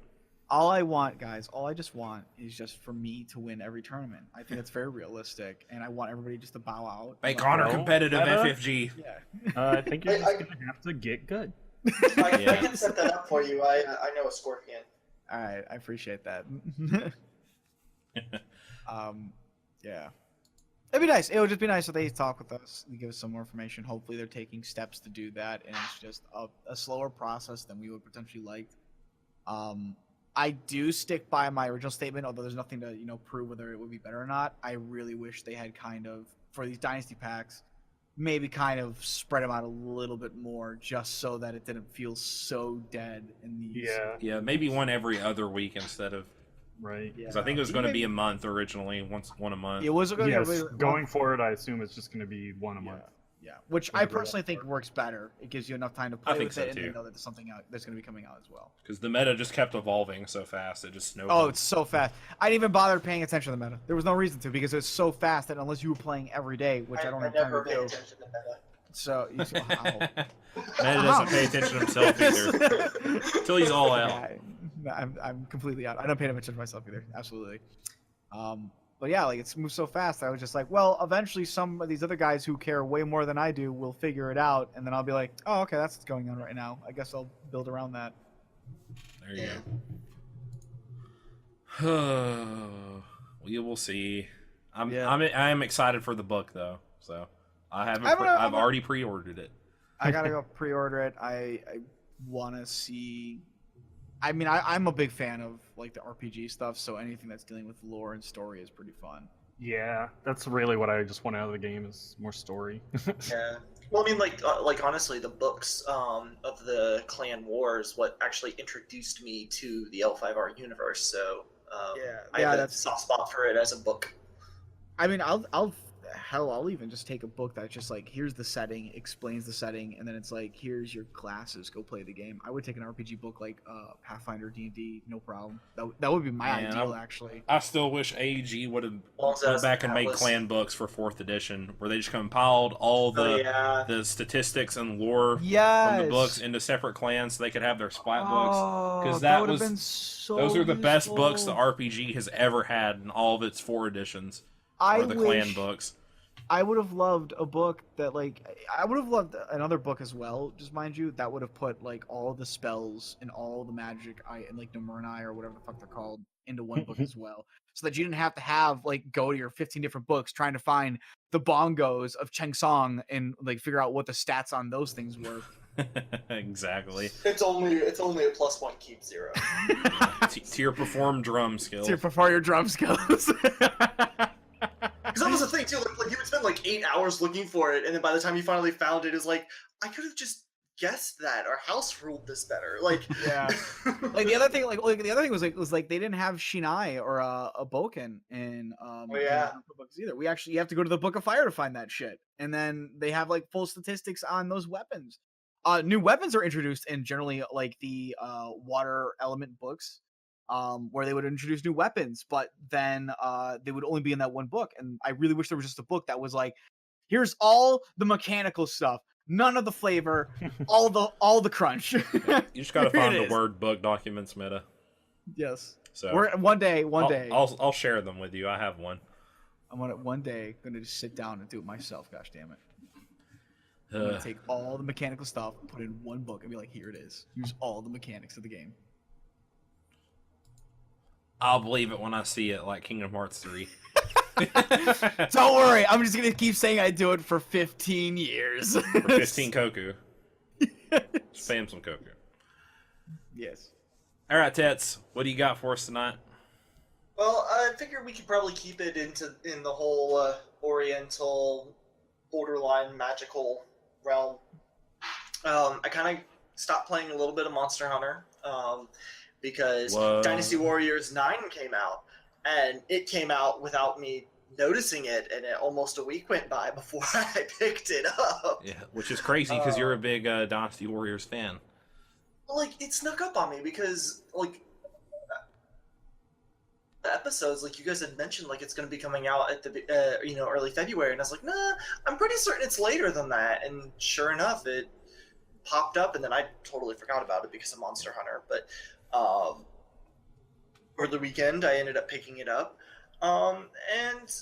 All I want, guys, all I just want is just for me to win every tournament. I think it's very realistic, and I want everybody just to bow out. Make Like, Honor Well, competitive Meta? FFG. Yeah. I think you're I- just I- gonna have to get good. I Yeah. can set that up for you. I know a Scorpion. All right, I appreciate that. Yeah. It'd be nice. It would just be nice if they talk with us and give us some more information. Hopefully, they're taking steps to do that, and it's just a slower process than we would potentially like. I do stick by my original statement, although there's nothing to prove whether it would be better or not. I really wish they had kind of, for these dynasty packs, maybe kind of spread them out a little bit more, just so that it didn't feel so dead in these. Yeah, Yeah, maybe one every other week instead of. right. Yeah. Because I think it was going to be Maybe- a month originally, one a month. It was going Yes, to going forward, I assume it's just gonna be one a Yeah. month. Yeah, which I Whatever personally that think works better. It gives you enough time to I play think with so, it and too. then know that there's something out that's going to be coming out as well. Because the meta just kept evolving so fast, it just Oh, snowballed. it's so fast. I didn't even bother paying attention to the meta. There was no reason to because it was so fast that unless you were playing every day, which I don't have time never to pay do. attention to meta. So, wow. Meta doesn't pay attention to himself either. Until he's all out. Yeah, I'm completely out. I don't pay attention to myself either. Absolutely. But yeah, like it's moved so fast. I was just like, well, eventually some of these other guys who care way more than I do will figure it out, and then I'll be like, oh, okay, that's what's going on right now. I guess I'll build around that. There you go. We will see. I'm excited for the book though. So I haven't. I've already pre-ordered it. I gotta go pre-order it. I want to see. I mean, I'm a big fan of like the RPG stuff, so anything that's dealing with lore and story is pretty fun. Yeah, that's really what I just want out of the game is more story. Yeah. Well, I mean, like honestly, the books of the Clan Wars, what actually introduced me to the L5R universe. So I have a soft spot for it as a book. I mean, I'll even just take a book that's just like, here's the setting, explains the setting, and then it's like, here's your classes, go play the game. I would take an RPG book like Pathfinder, D&D, no problem. That would be my Man, ideal, actually. I still wish AEG would have Well, went back and made clan books for 4th edition, where they just compiled all the statistics and lore from the books into separate clans, so they could have their splat books. Because that would have was been so those are the best useful. books the RPG has ever had in all of its 4 editions. I Or the clan wish- books. I would have loved a book that, like, I would have loved another book as well, just mind you, that would have put, like, all the spells and all the magic, and, like, Nomurnai or whatever the fuck they're called, into one book as well. So that you didn't have to have, like, go to your 15 different books trying to find the bongos of Cheng Song and, like, figure out what the stats on those things were. Exactly. It's only a +1 keep 0. To your perform drum skills. To prefer your drum skills. Because that was the thing too. Like you would spend like 8 hours looking for it, and then by the time you finally found it, it's like I could have just guessed that. Our house ruled this better. Like Yeah. Like the other thing, was they didn't have Shinai or a Boken in yeah. in the books either. You have to go to the Book of Fire to find that shit, and then they have like full statistics on those weapons. New weapons are introduced in generally like the water element books. Where they would introduce new weapons, but then they would only be in that one book. And I really wish there was just a book that was like, here's all the mechanical stuff, none of the flavor, all the crunch. You just gotta Here find it the is. Word book documents meta. Yes. So One day. I'll share them with you. I have one. I'm one day gonna just sit down and do it myself. Gosh damn it! I'm gonna take all the mechanical stuff, put it in one book, and be like, here it is. Use all the mechanics of the game. I'll believe it when I see it, like Kingdom Hearts 3. Don't worry, I'm just gonna keep saying I do it for 15 years. For 15 koku. Spam some koku. Yes. All right, Tets, what do you got for us tonight? Well, I figured we could probably keep it in the whole Oriental, borderline magical realm. I kind of stopped playing a little bit of Monster Hunter because Dynasty Warriors 9 came out, and it came out without me noticing it, and almost a week went by before I picked it up. Yeah, which is crazy because you're a big Dynasty Warriors fan. Like, it snuck up on me because, like, the episodes, like you guys had mentioned, like it's going to be coming out at the early February, and I was like, nah, I'm pretty certain it's later than that. And sure enough, it popped up, and then I totally forgot about it because of Monster Hunter. But over the weekend, I ended up picking it up, and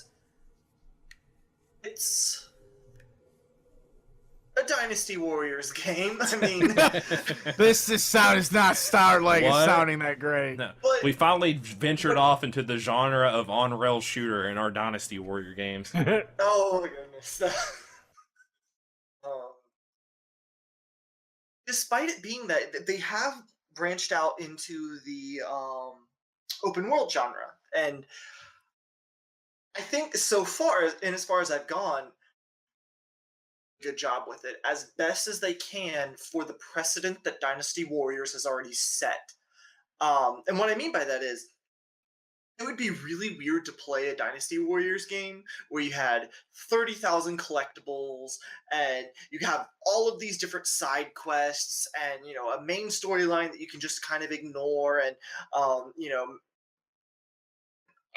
it's a Dynasty Warriors game. I mean, this sound is not sounding that great. No, But- we finally ventured off into the genre of on-rail shooter in our Dynasty Warrior games. oh my goodness. Despite it being that, they have branched out into the open world genre, and I think so far, and as far as I've gone, good job with it as best as they can for the precedent that Dynasty Warriors has already set. And what I mean by that is, it would be really weird to play a Dynasty Warriors game where you had 30,000 collectibles and you have all of these different side quests and, you know, a main storyline that you can just kind of ignore and, you know,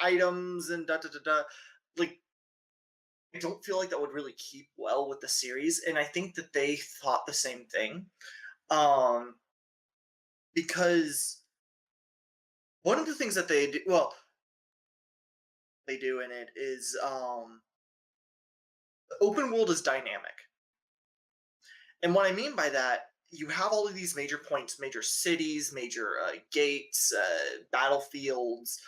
items and da-da-da-da. Like, I don't feel like that would really keep well with the series, and I think that they thought the same thing. Because one of the things that they do, they do in it is the open world is dynamic. And what I mean by that, you have all of these major points, major cities, major gates, battlefields,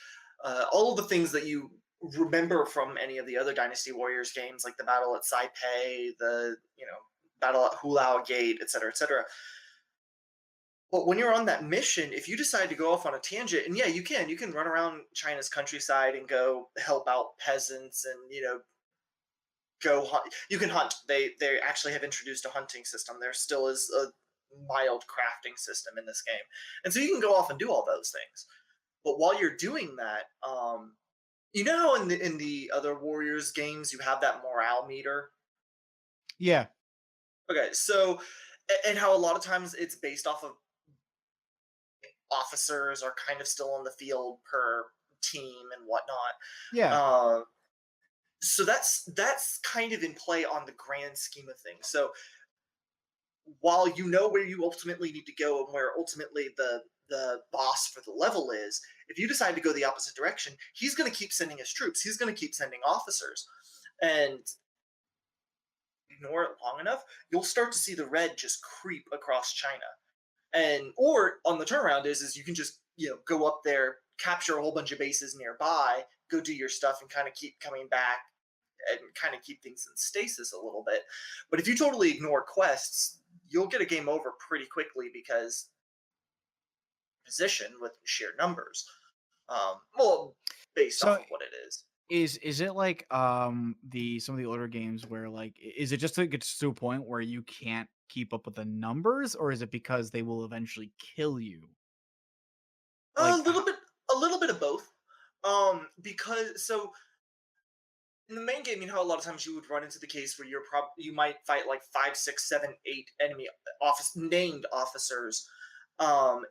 all of the things that you remember from any of the other Dynasty Warriors games, like the battle at Saipei, the battle at Hulao Gate, etc., etc. But when you're on that mission, if you decide to go off on a tangent, and yeah, you can run around China's countryside and go help out peasants, and go hunt. You can hunt. They actually have introduced a hunting system. There still is a mild crafting system in this game, and so you can go off and do all those things. But while you're doing that, you know how in the other Warriors games you have that morale meter? Yeah. Okay, so, and how a lot of times it's based off of officers are kind of still on the field per team and whatnot. Yeah. So that's kind of in play on the grand scheme of things. So while you know where you ultimately need to go and where ultimately the boss for the level is, if you decide to go the opposite direction, he's going to keep sending his troops. He's going to keep sending officers. And ignore it long enough, you'll start to see the red just creep across China. And or on the turnaround is you can just go up there, capture a whole bunch of bases nearby, go do your stuff, and kind of keep coming back and kind of keep things in stasis a little bit. But if you totally ignore quests, you'll get a game over pretty quickly because position with sheer numbers. Based off of what it is. Is it like some of the older games where like is it just like it's to a point where you can't keep up with the numbers, or is it because they will eventually kill you? A little bit of both. Because so in the main game, a lot of times you would run into the case where you might fight like 5, 6, 7, 8 enemy named officers.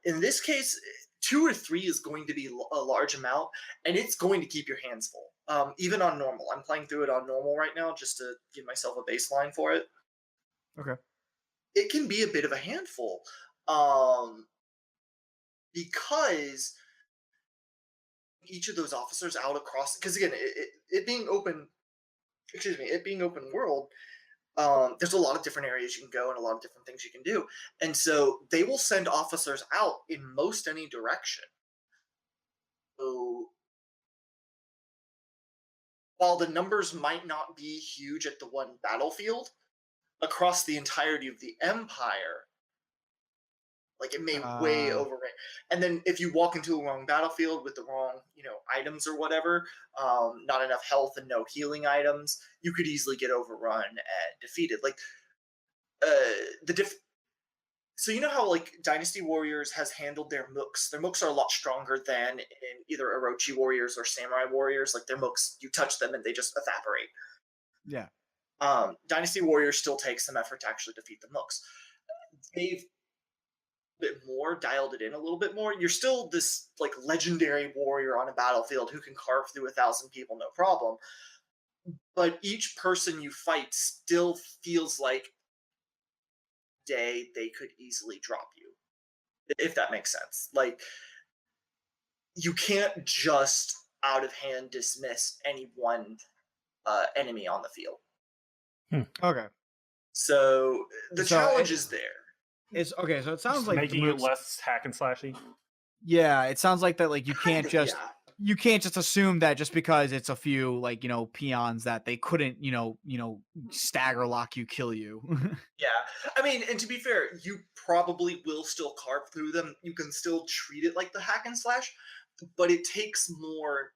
In this case, 2 or 3 is going to be a large amount, and it's going to keep your hands full. Even on normal, I'm playing through it on normal right now just to give myself a baseline for it. Okay. It can be a bit of a handful, because each of those officers out across, because again, it being open world, there's a lot of different areas you can go and a lot of different things you can do, and so they will send officers out in most any direction. So while the numbers might not be huge at the one battlefield, across the entirety of the empire, like it may way overrank. And then if you walk into a wrong battlefield with the wrong, items or whatever, not enough health and no healing items, you could easily get overrun and defeated. Like so you know how like Dynasty Warriors has handled their mooks. Their mooks are a lot stronger than in either Orochi Warriors or Samurai Warriors. Like their mooks, you touch them and they just evaporate. Yeah. Dynasty Warriors still takes some effort to actually defeat the mooks. They've bit more, dialed it in a little bit more. You're still this like legendary warrior on a battlefield who can carve through 1,000 people no problem. But each person you fight still feels like they could easily drop you, if that makes sense. Like you can't just out of hand dismiss any one enemy on the field. Okay. So the challenge is there. It's okay. So it sounds Just like making it less hack and slashy. Yeah, it sounds like that. Like you can't just Yeah. you can't just assume that just because it's a few like peons that they couldn't stagger lock you, kill you. Yeah, I mean, and to be fair, you probably will still carve through them. You can still treat it like the hack and slash, but it takes more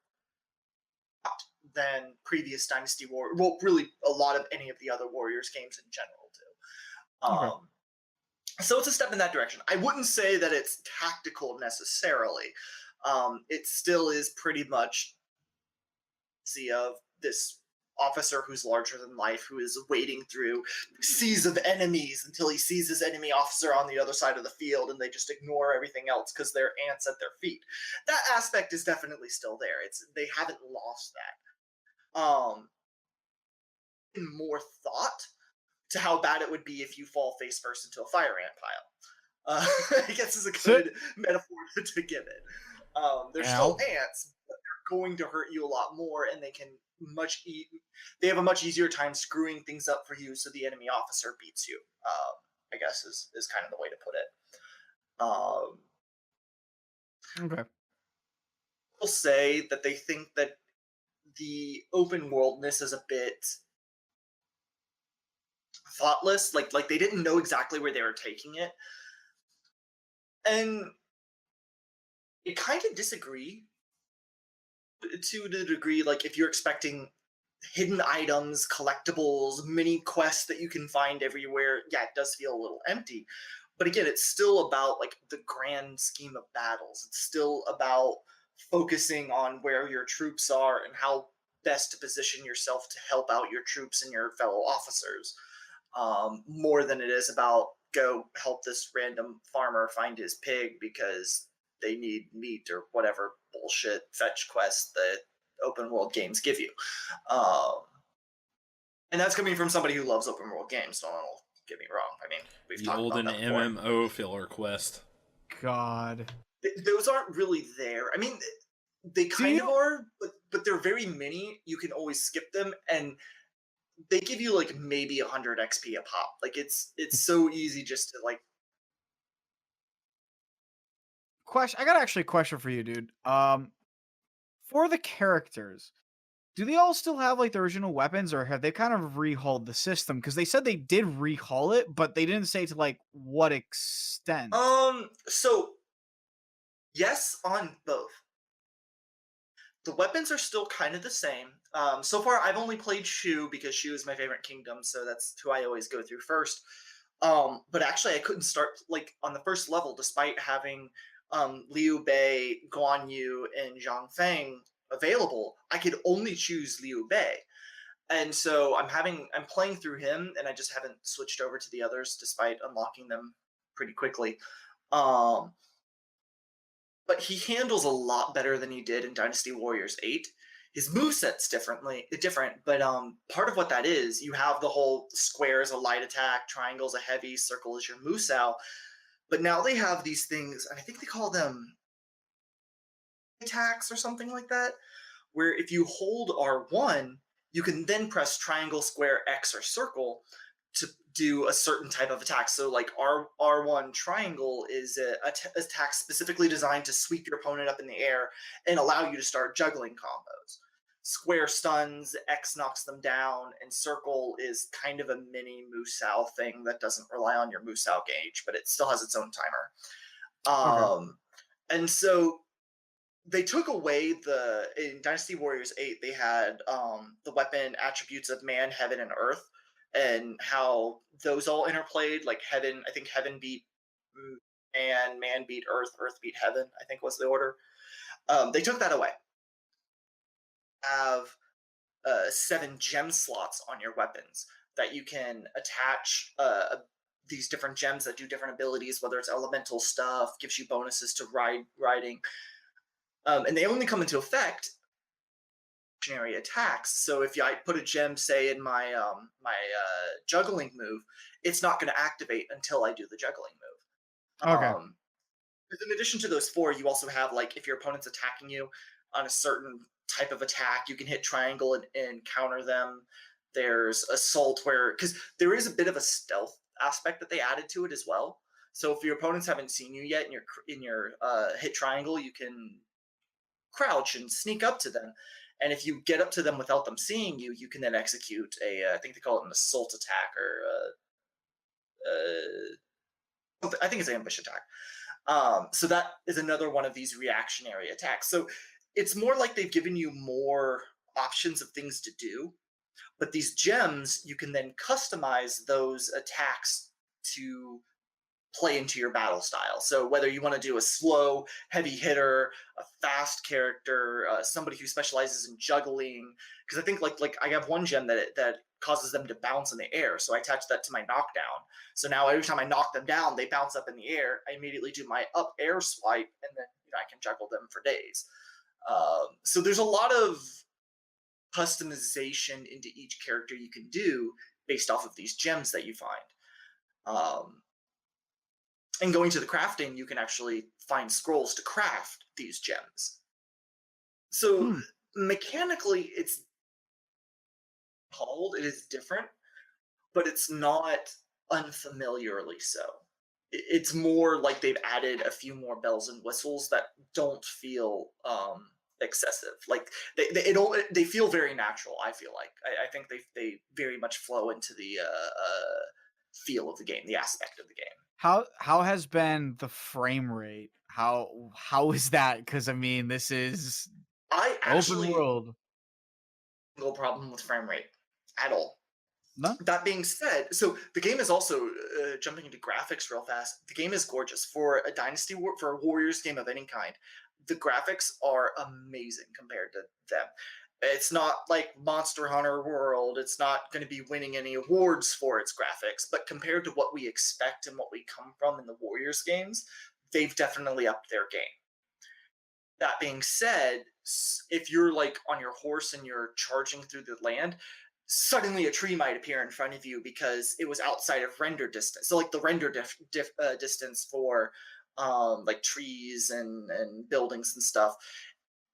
than previous Dynasty Warriors. Well, really, a lot of any of the other Warriors games in general too. Okay. So it's a step in that direction. I wouldn't say that it's tactical necessarily. It still is pretty much of this officer who's larger than life, who is wading through seas of enemies until he sees his enemy officer on the other side of the field, and they just ignore everything else because they're ants at their feet. That aspect is definitely still there. They haven't lost that. More thought to how bad it would be if you fall face first into a fire ant pile. I guess is a good metaphor to give it. They're still ants, but they're going to hurt you a lot more, and they have a much easier time screwing things up for you, so the enemy officer beats you. I guess is kind of the way to put it. Okay. People say that they think that the open worldness is a bit thoughtless, like they didn't know exactly where they were taking it, and I kind of disagree to the degree, like if you're expecting hidden items, collectibles, mini quests that you can find everywhere, yeah, it does feel a little empty. But again, it's still about like the grand scheme of battles. It's still about focusing on where your troops are and how best to position yourself to help out your troops and your fellow officers, more than it is about go help this random farmer find his pig because they need meat or whatever bullshit fetch quest that open world games give you. And that's coming from somebody who loves open world games. Don't get me wrong. I mean, we've talked about that before. MMO filler quest. God. Those aren't really there. I mean, they kind of are, but they're very mini. You can always skip them, and they give you like maybe 100 XP a pop. Like it's so easy just to like. I got actually a question for you, dude. For the characters, do they all still have like the original weapons, or have they kind of rehauled the system? Because they said they did rehaul it, but they didn't say to like what extent. So yes, on both. The weapons are still kind of the same. So far, I've only played Shu because Shu is my favorite kingdom, so that's who I always go through first. But actually, I couldn't start like on the first level, despite having Liu Bei, Guan Yu, and Zhang Feng available. I could only choose Liu Bei, and so I'm playing through him, and I just haven't switched over to the others, despite unlocking them pretty quickly. But he handles a lot better than he did in Dynasty Warriors 8. His moveset's different, but part of what that is, you have the whole square is a light attack, triangle is a heavy, circle is your muso. But now they have these things, and I think they call them attacks or something like that, where if you hold R1, you can then press triangle, square, X, or circle to do a certain type of attack. So like R1 triangle is an attack specifically designed to sweep your opponent up in the air and allow you to start juggling combos. square stuns, X knocks them down, and circle is kind of a mini muso thing that doesn't rely on your muso gauge, but it still has its own timer. And so they took away in Dynasty Warriors 8, they had the weapon attributes of man, heaven, and earth, and how those all interplayed. Like heaven, I think heaven beat man beat earth, earth beat heaven, I think was the order. They took that away. Have 7 gem slots on your weapons that you can attach these different gems that do different abilities, whether it's elemental stuff, gives you bonuses to riding. And they only come into effect reactionary attacks. So if I put a gem, say, in my juggling move, it's not going to activate until I do the juggling move. Okay. In addition to those 4, you also have, like, if your opponent's attacking you on a certain type of attack, you can hit triangle and counter them. There's assault, because there is a bit of a stealth aspect that they added to it as well. So if your opponents haven't seen you yet, in your hit triangle, you can crouch and sneak up to them, and if you get up to them without them seeing you, you can then execute I think they call it an assault attack, or I think it's an ambush attack. So that is another one of these reactionary attacks. So it's more like they've given you more options of things to do, but these gems, you can then customize those attacks to play into your battle style. So whether you want to do a slow, heavy hitter, a fast character, somebody who specializes in juggling, because I think like I have one gem that causes them to bounce in the air, so I attach that to my knockdown. So now every time I knock them down, they bounce up in the air. I immediately do my up air swipe, and then I can juggle them for days. So there's a lot of customization into each character you can do based off of these gems that you find. And going to the crafting, you can actually find scrolls to craft these gems. So mechanically, it is different, but it's not unfamiliarly so. It's more like they've added a few more bells and whistles that don't feel excessive. Like they feel very natural. I feel like I think they very much flow into the feel of the game, the aspect of the game. How has been the frame rate? How is that? Because I mean, this is open world. No problem with frame rate at all. No? That being said, so the game is also jumping into graphics real fast. The game is gorgeous for a for a Warriors game of any kind. The graphics are amazing compared to them. It's not like Monster Hunter World. It's not going to be winning any awards for its graphics, but compared to what we expect and what we come from in the Warriors games, they've definitely upped their game. That being said, if you're like on your horse and you're charging through the land, suddenly a tree might appear in front of you because it was outside of render distance. So like the render distance for like trees and buildings and stuff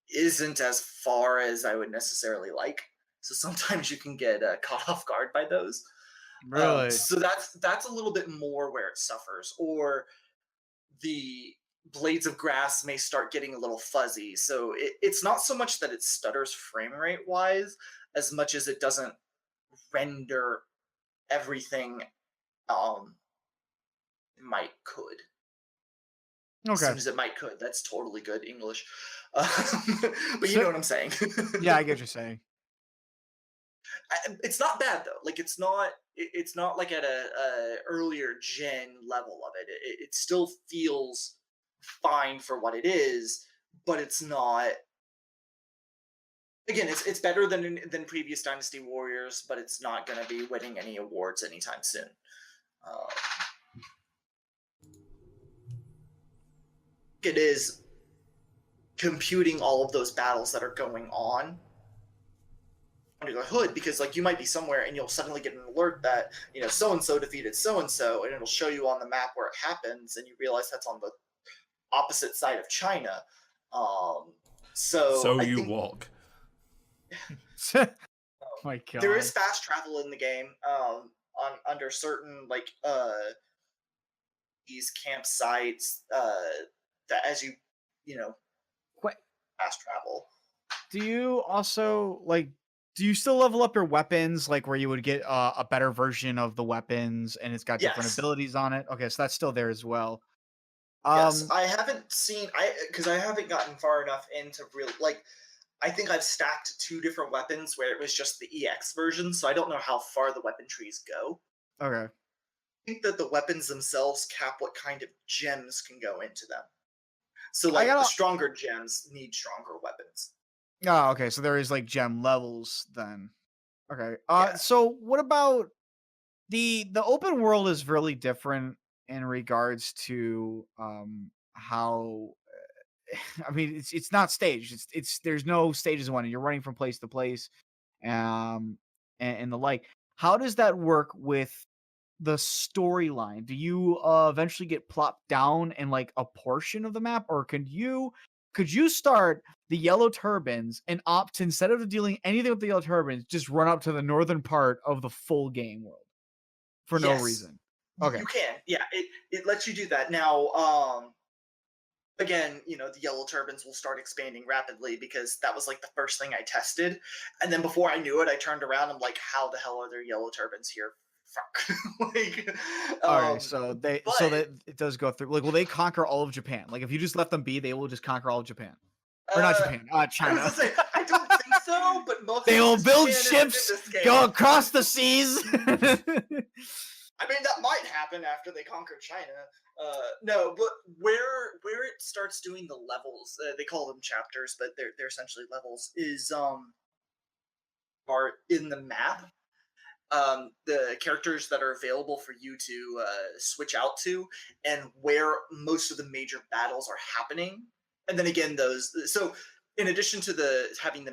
isn't as far as I would necessarily like. So sometimes you can get caught off guard by those. Really? So that's a little bit more where it suffers. Or the blades of grass may start getting a little fuzzy. So it's not so much that it stutters frame rate wise as much as it doesn't render everything could. Okay. As soon as it could. That's totally good English. But you know what I'm saying. Yeah, I get what you're saying. It's not bad though. Like it's not like at a earlier gen level of it. It still feels fine for what it is, but it's not. Again, it's better than previous Dynasty Warriors, but it's not going to be winning any awards anytime soon. It is computing all of those battles that are going on under the hood, because like you might be somewhere and you'll suddenly get an alert that so and so defeated so and so, and it'll show you on the map where it happens, and you realize that's on the opposite side of China. So you walk. Oh my god. There is fast travel in the game under certain like these campsites that as you fast travel. Do you also like? Do you still level up your weapons, like where you would get a better version of the weapons, and it's got different Yes. abilities on it? Okay, so that's still there as well. Yes, Um, I haven't seen because I haven't gotten far enough into real like I think I've stacked two different weapons where it was just the EX version, so I don't know how far the weapon trees go. okay. I think that the weapons themselves cap what kind of gems can go into them. So I like got. stronger gems need stronger weapons. Oh, okay. So there is like gem levels then. Okay. Yeah. So what about the open world is really different in regards to how I mean it's not staged. It's there's no stages in one. You're running from place to place, and the like. How does that work with the storyline? Do you eventually get plopped down in like a portion of the map, or could you start the yellow turbans and opt instead of dealing anything with the yellow turbans, just run up to the northern part of the full game world for no Yes. reason? Okay. You can. Yeah, it lets you do that. Now, again, the yellow turbans will start expanding rapidly because that was like the first thing I tested. And then before I knew it, I turned around. I'm like, how the hell are there yellow turbans here? Fuck. like, Okay, um, so so but that it does go through. Like, will they conquer all of Japan? Like, if you just let them be, they will just conquer all of Japan, or not uh, Japan, I was China. gonna say I don't think so, but They will because build Japan isn't in ships, this game. go across the seas. I mean, that might happen after they conquer China. No, but where it starts doing the levels, they call them chapters, but they're essentially levels. Is are in the map. The characters that are available for you to switch out to, and where most of the major battles are happening. And then again, those. So, in addition to the having the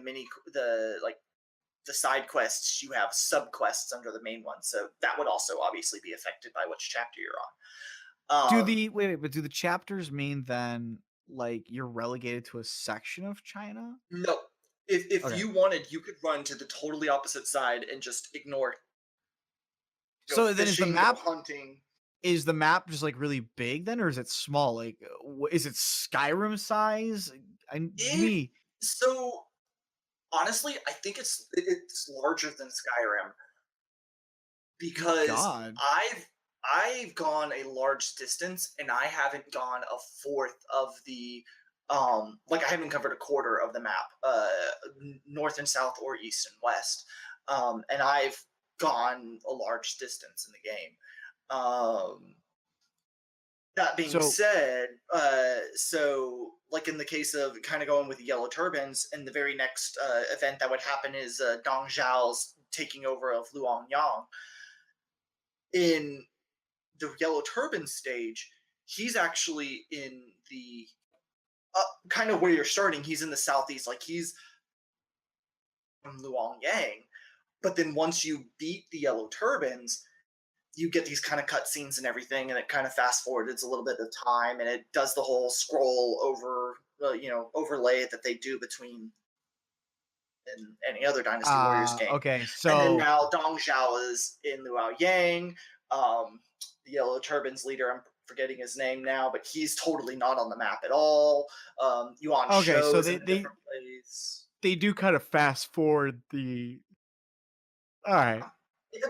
side quests, you have sub quests under the main one. So that would also obviously be affected by which chapter you're Do on. the wait, but do the chapters mean then like you're relegated to a section of China? No, if Okay. you wanted, you could run to the totally opposite side and just ignore. Go So then fishing, go hunting. is the map just like really big then, or is it small? Like, is it Skyrim size? Give It me. so honestly, I think it's larger than Skyrim because God. I've gone a large distance and I haven't gone a fourth of the like I haven't covered a quarter of the map, north and south or east and west, and I've gone a large distance in the game. That being So said, so like in the case of kind of going with the yellow turbans, and the very next event that would happen is Dong Zhao's taking over of Luoyang. In the yellow turban stage, he's actually in the kind of where you're starting. He's in the southeast, like he's from Luoyang. But then once you beat the yellow turbans, you get these kind of cutscenes and everything, and it kind of fast forwards a little bit of time, and it does the whole scroll over, overlay that they do between in any other Dynasty Warriors game. okay, And then so now Dong Zhao is in Luoyang. The Yellow Turban's leader, I'm forgetting his name now, but he's totally not on the map at all. Yuan okay, Shou so is in a different place. they do kind of fast forward the. All right,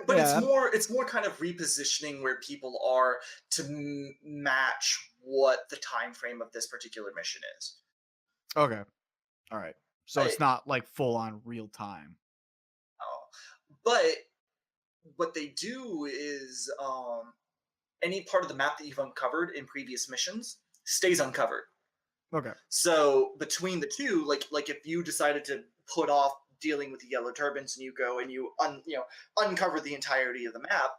But yeah, it's more kind of repositioning where people are to match what the time frame of this particular mission is. okay, all right. So I, it's not like full on real time. but what they do is any part of the map that you've uncovered in previous missions stays uncovered. Okay, So between the two, like if you decided to put off dealing with the yellow turbans and you go and you uncover the entirety of the map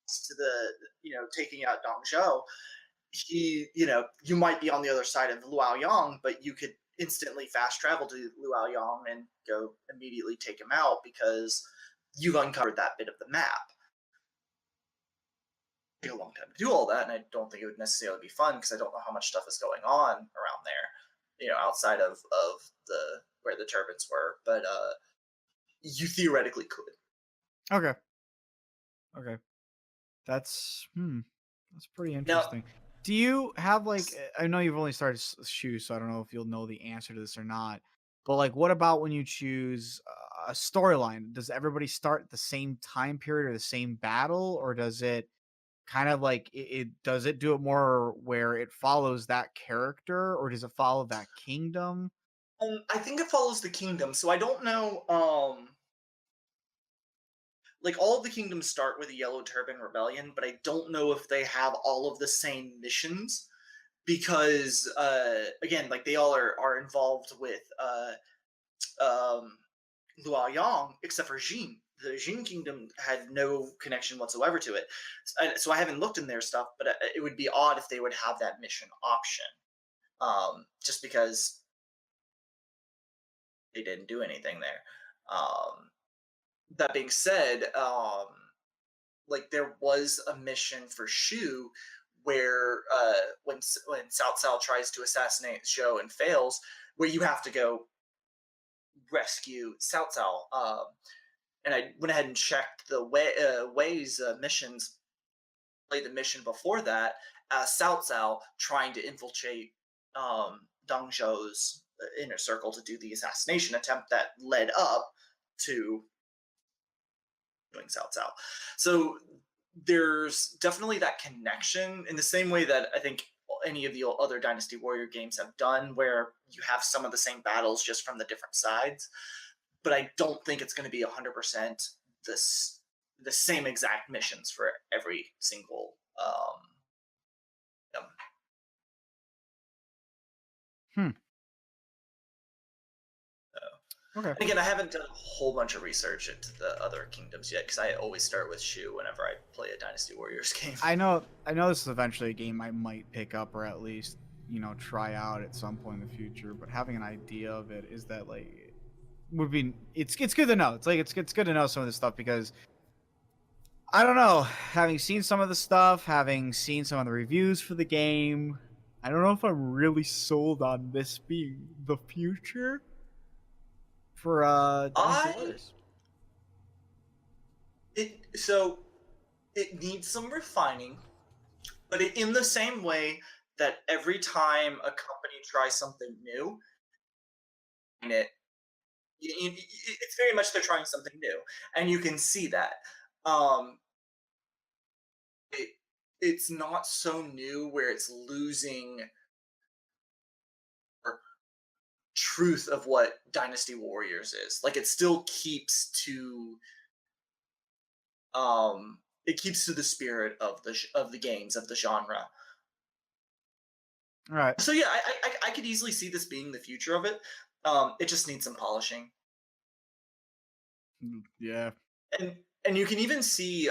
to the taking out Dong Zhou, you might be on the other side of Luoyang, but you could instantly fast travel to Luoyang and go immediately take him out because you've uncovered that bit of the map. Take a long time to do all that, and I don't think it would necessarily be fun because I don't know how much stuff is going on around there, outside of the where the turbans were. But you theoretically could. okay, okay. That's pretty Now, interesting. Do you have like? I know you've only started shoes, so I don't know if you'll know the answer to this or not. But like, what about when you choose a storyline? Does everybody start at the same time period or the same battle, or does it kind of like does it do it more where it follows that character, or does it follow that kingdom? I think it follows the kingdom, so I don't know. Like all of the kingdoms start with a Yellow Turban Rebellion, but I don't know if they have all of the same missions because, again, like they all are involved with um, Luoyang, except for Jin. The Jin Kingdom had no connection whatsoever to it, so I haven't looked in their stuff. But it would be odd if they would have that mission option, just because they didn't do anything there. That being said, like there was a mission for Shu where when Cao Cao tries to assassinate Zhou and fails, where you have to go rescue Cao Cao. And I went ahead and checked the Wei's missions. Played the mission before that as Cao Cao trying to infiltrate Deng Zhou's inner circle to do the assassination attempt that led up to doing Cao Cao. So there's definitely that connection in the same way that I think any of the other Dynasty Warrior games have done, where you have some of the same battles just from the different sides. But I don't think it's going to be 100% the same exact missions for every single Okay. Again, I haven't done a whole bunch of research into the other kingdoms yet because I always start with Shu whenever I play a Dynasty Warriors game. I know this is eventually a game I might pick up or at least, try out at some point in the future, but having an idea of it is that like would be it's good to know. It's like it's good to know some of this stuff because I don't know, having seen some of the stuff, having seen some of the reviews for the game, I don't know if I'm really sold on this being the future for Dynasty Warriors. It needs some refining, but in the same way that every time a company tries something new, it's very much they're trying something new, and you can see that. It's not so new where it's losing truth of what Dynasty Warriors is. Like it still keeps to the spirit of the games of the genre. All right. So yeah, I could easily see this being the future of it. It just needs some polishing. Yeah. And you can even see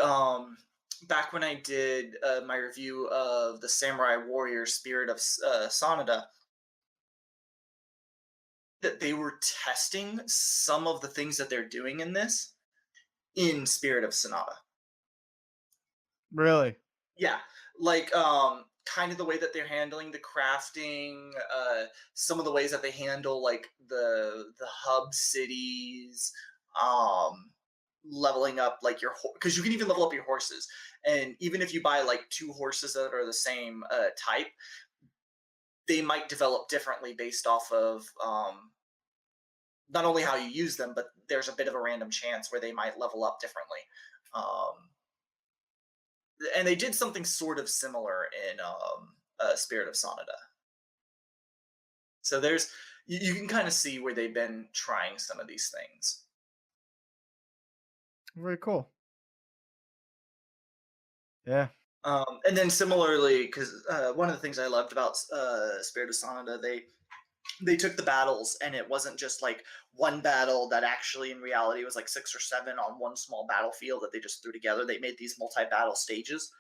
back when I did my review of the Samurai Warrior Spirit of Sonata, that they were testing some of the things that they're doing in this in Spirit of Sonata. Really? Yeah, like kind of the way that they're handling the crafting, some of the ways that they handle like the hub cities, leveling up like your because you can even level up your horses, and even if you buy like two horses that are the same type, they might develop differently based off of not only how you use them, but there's a bit of a random chance where they might level up differently. And they did something sort of similar in Spirit of Sonata. So there's you can kind of see where they've been trying some of these things. Very cool. Yeah. And then similarly, because one of the things I loved about Spirit of Sonata, they took the battles, and it wasn't just like one battle that actually in reality was like 6 or 7 on one small battlefield that they just threw together. They made these multi-battle stages.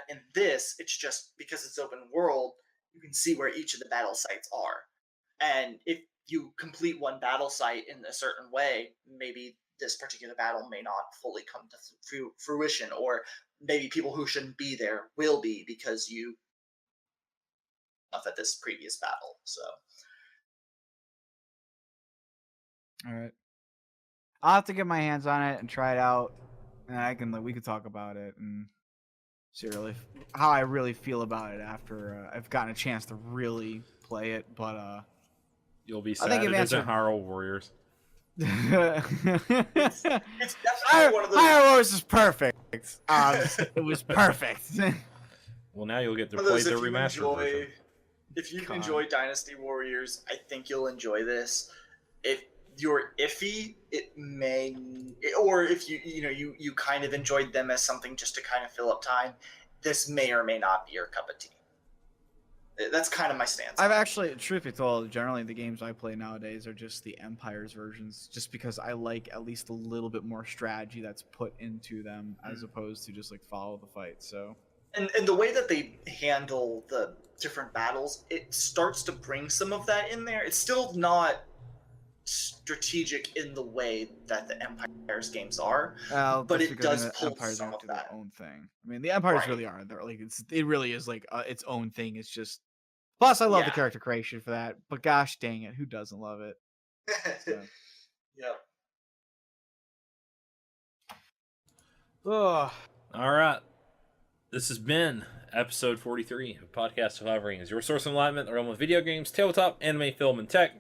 In this, it's just because it's open world, you can see where each of the battle sites are. And if you complete one battle site in a certain way, maybe this particular battle may not fully come to fruition, or maybe people who shouldn't be there will be because you at this previous battle. So All right. I'll have to get my hands on it and try it out, and we can talk about it and see how I really feel about it after I've gotten a chance to really play it. But You'll be I sad. think It you've isn't answered- Hyrule Warriors. It's definitely one of those. Hyrule Warriors is perfect. It was perfect. Well, now you'll get to One of play those, the if you remastered version. if you God. enjoy Dynasty Warriors, I think you'll enjoy this. If you're iffy, it may, or if you kind of enjoyed them as something just to kind of fill up time, this may or may not be your cup of tea. That's kind of my stance. I've actually, truth be told, generally the games I play nowadays are just the Empires versions, just because I like at least a little bit more strategy that's put into them as opposed to just like follow the fight. So, and the way that they handle the different battles, it starts to bring some of that in there. It's still not strategic in the way that the Empires games are, but just it because does the pull Empires some don't of do their that. own thing. I mean, the Empires Right. really are. They're like it really is like its own thing. It's just. Plus, I love the Yeah. character creation for that. But gosh dang it, who doesn't love it? So. Yeah. Ugh. All right. This has been episode 43 of Podcast of Five Rings, your source of enlightenment in the realm of video games, tabletop, anime, film, and tech.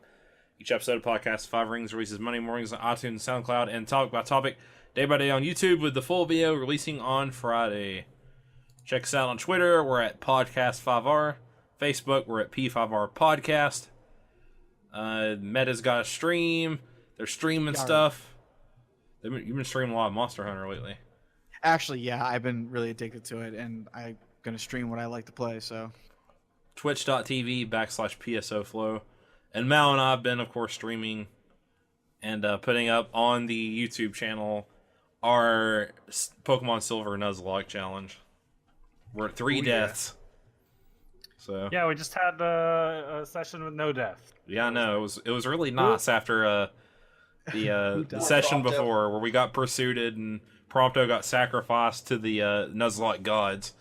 Each episode of Podcast of Five Rings releases Monday mornings on iTunes, SoundCloud, and topic by topic, day by day on YouTube, with the full video releasing on Friday. Check us out on Twitter. We're at Podcast5R. Facebook, we're at P5R Podcast. Meta's got a stream. They're streaming stuff. You've been streaming a lot of Monster Hunter lately. Actually, yeah, I've been really addicted to it, and I'm gonna stream what I like to play. So, Twitch.tv/PSOFlow. And Mao and I have been, of course, streaming and putting up on the YouTube channel our Pokemon Silver Nuzlocke challenge. We're at 3 deaths. So Yeah, we just had a session with no death. yeah, I know it was really nice after the session Prompto. before where we got pursued and Prompto got sacrificed to the Nuzlocke gods.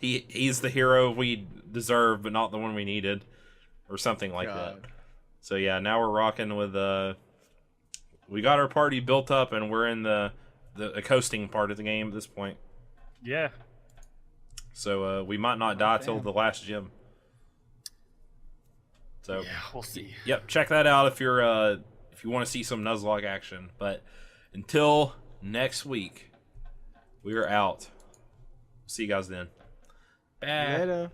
He's the hero we deserve, but not the one we needed, or something like that. So yeah, now we're rocking with we got our party built up and we're in the coasting part of the game at this point. Yeah. So we might not die till the last gym. So Yeah, we'll see. yep, check that out if you want to see some Nuzlocke action. But until next week, we are out. See you guys then. Bye. later.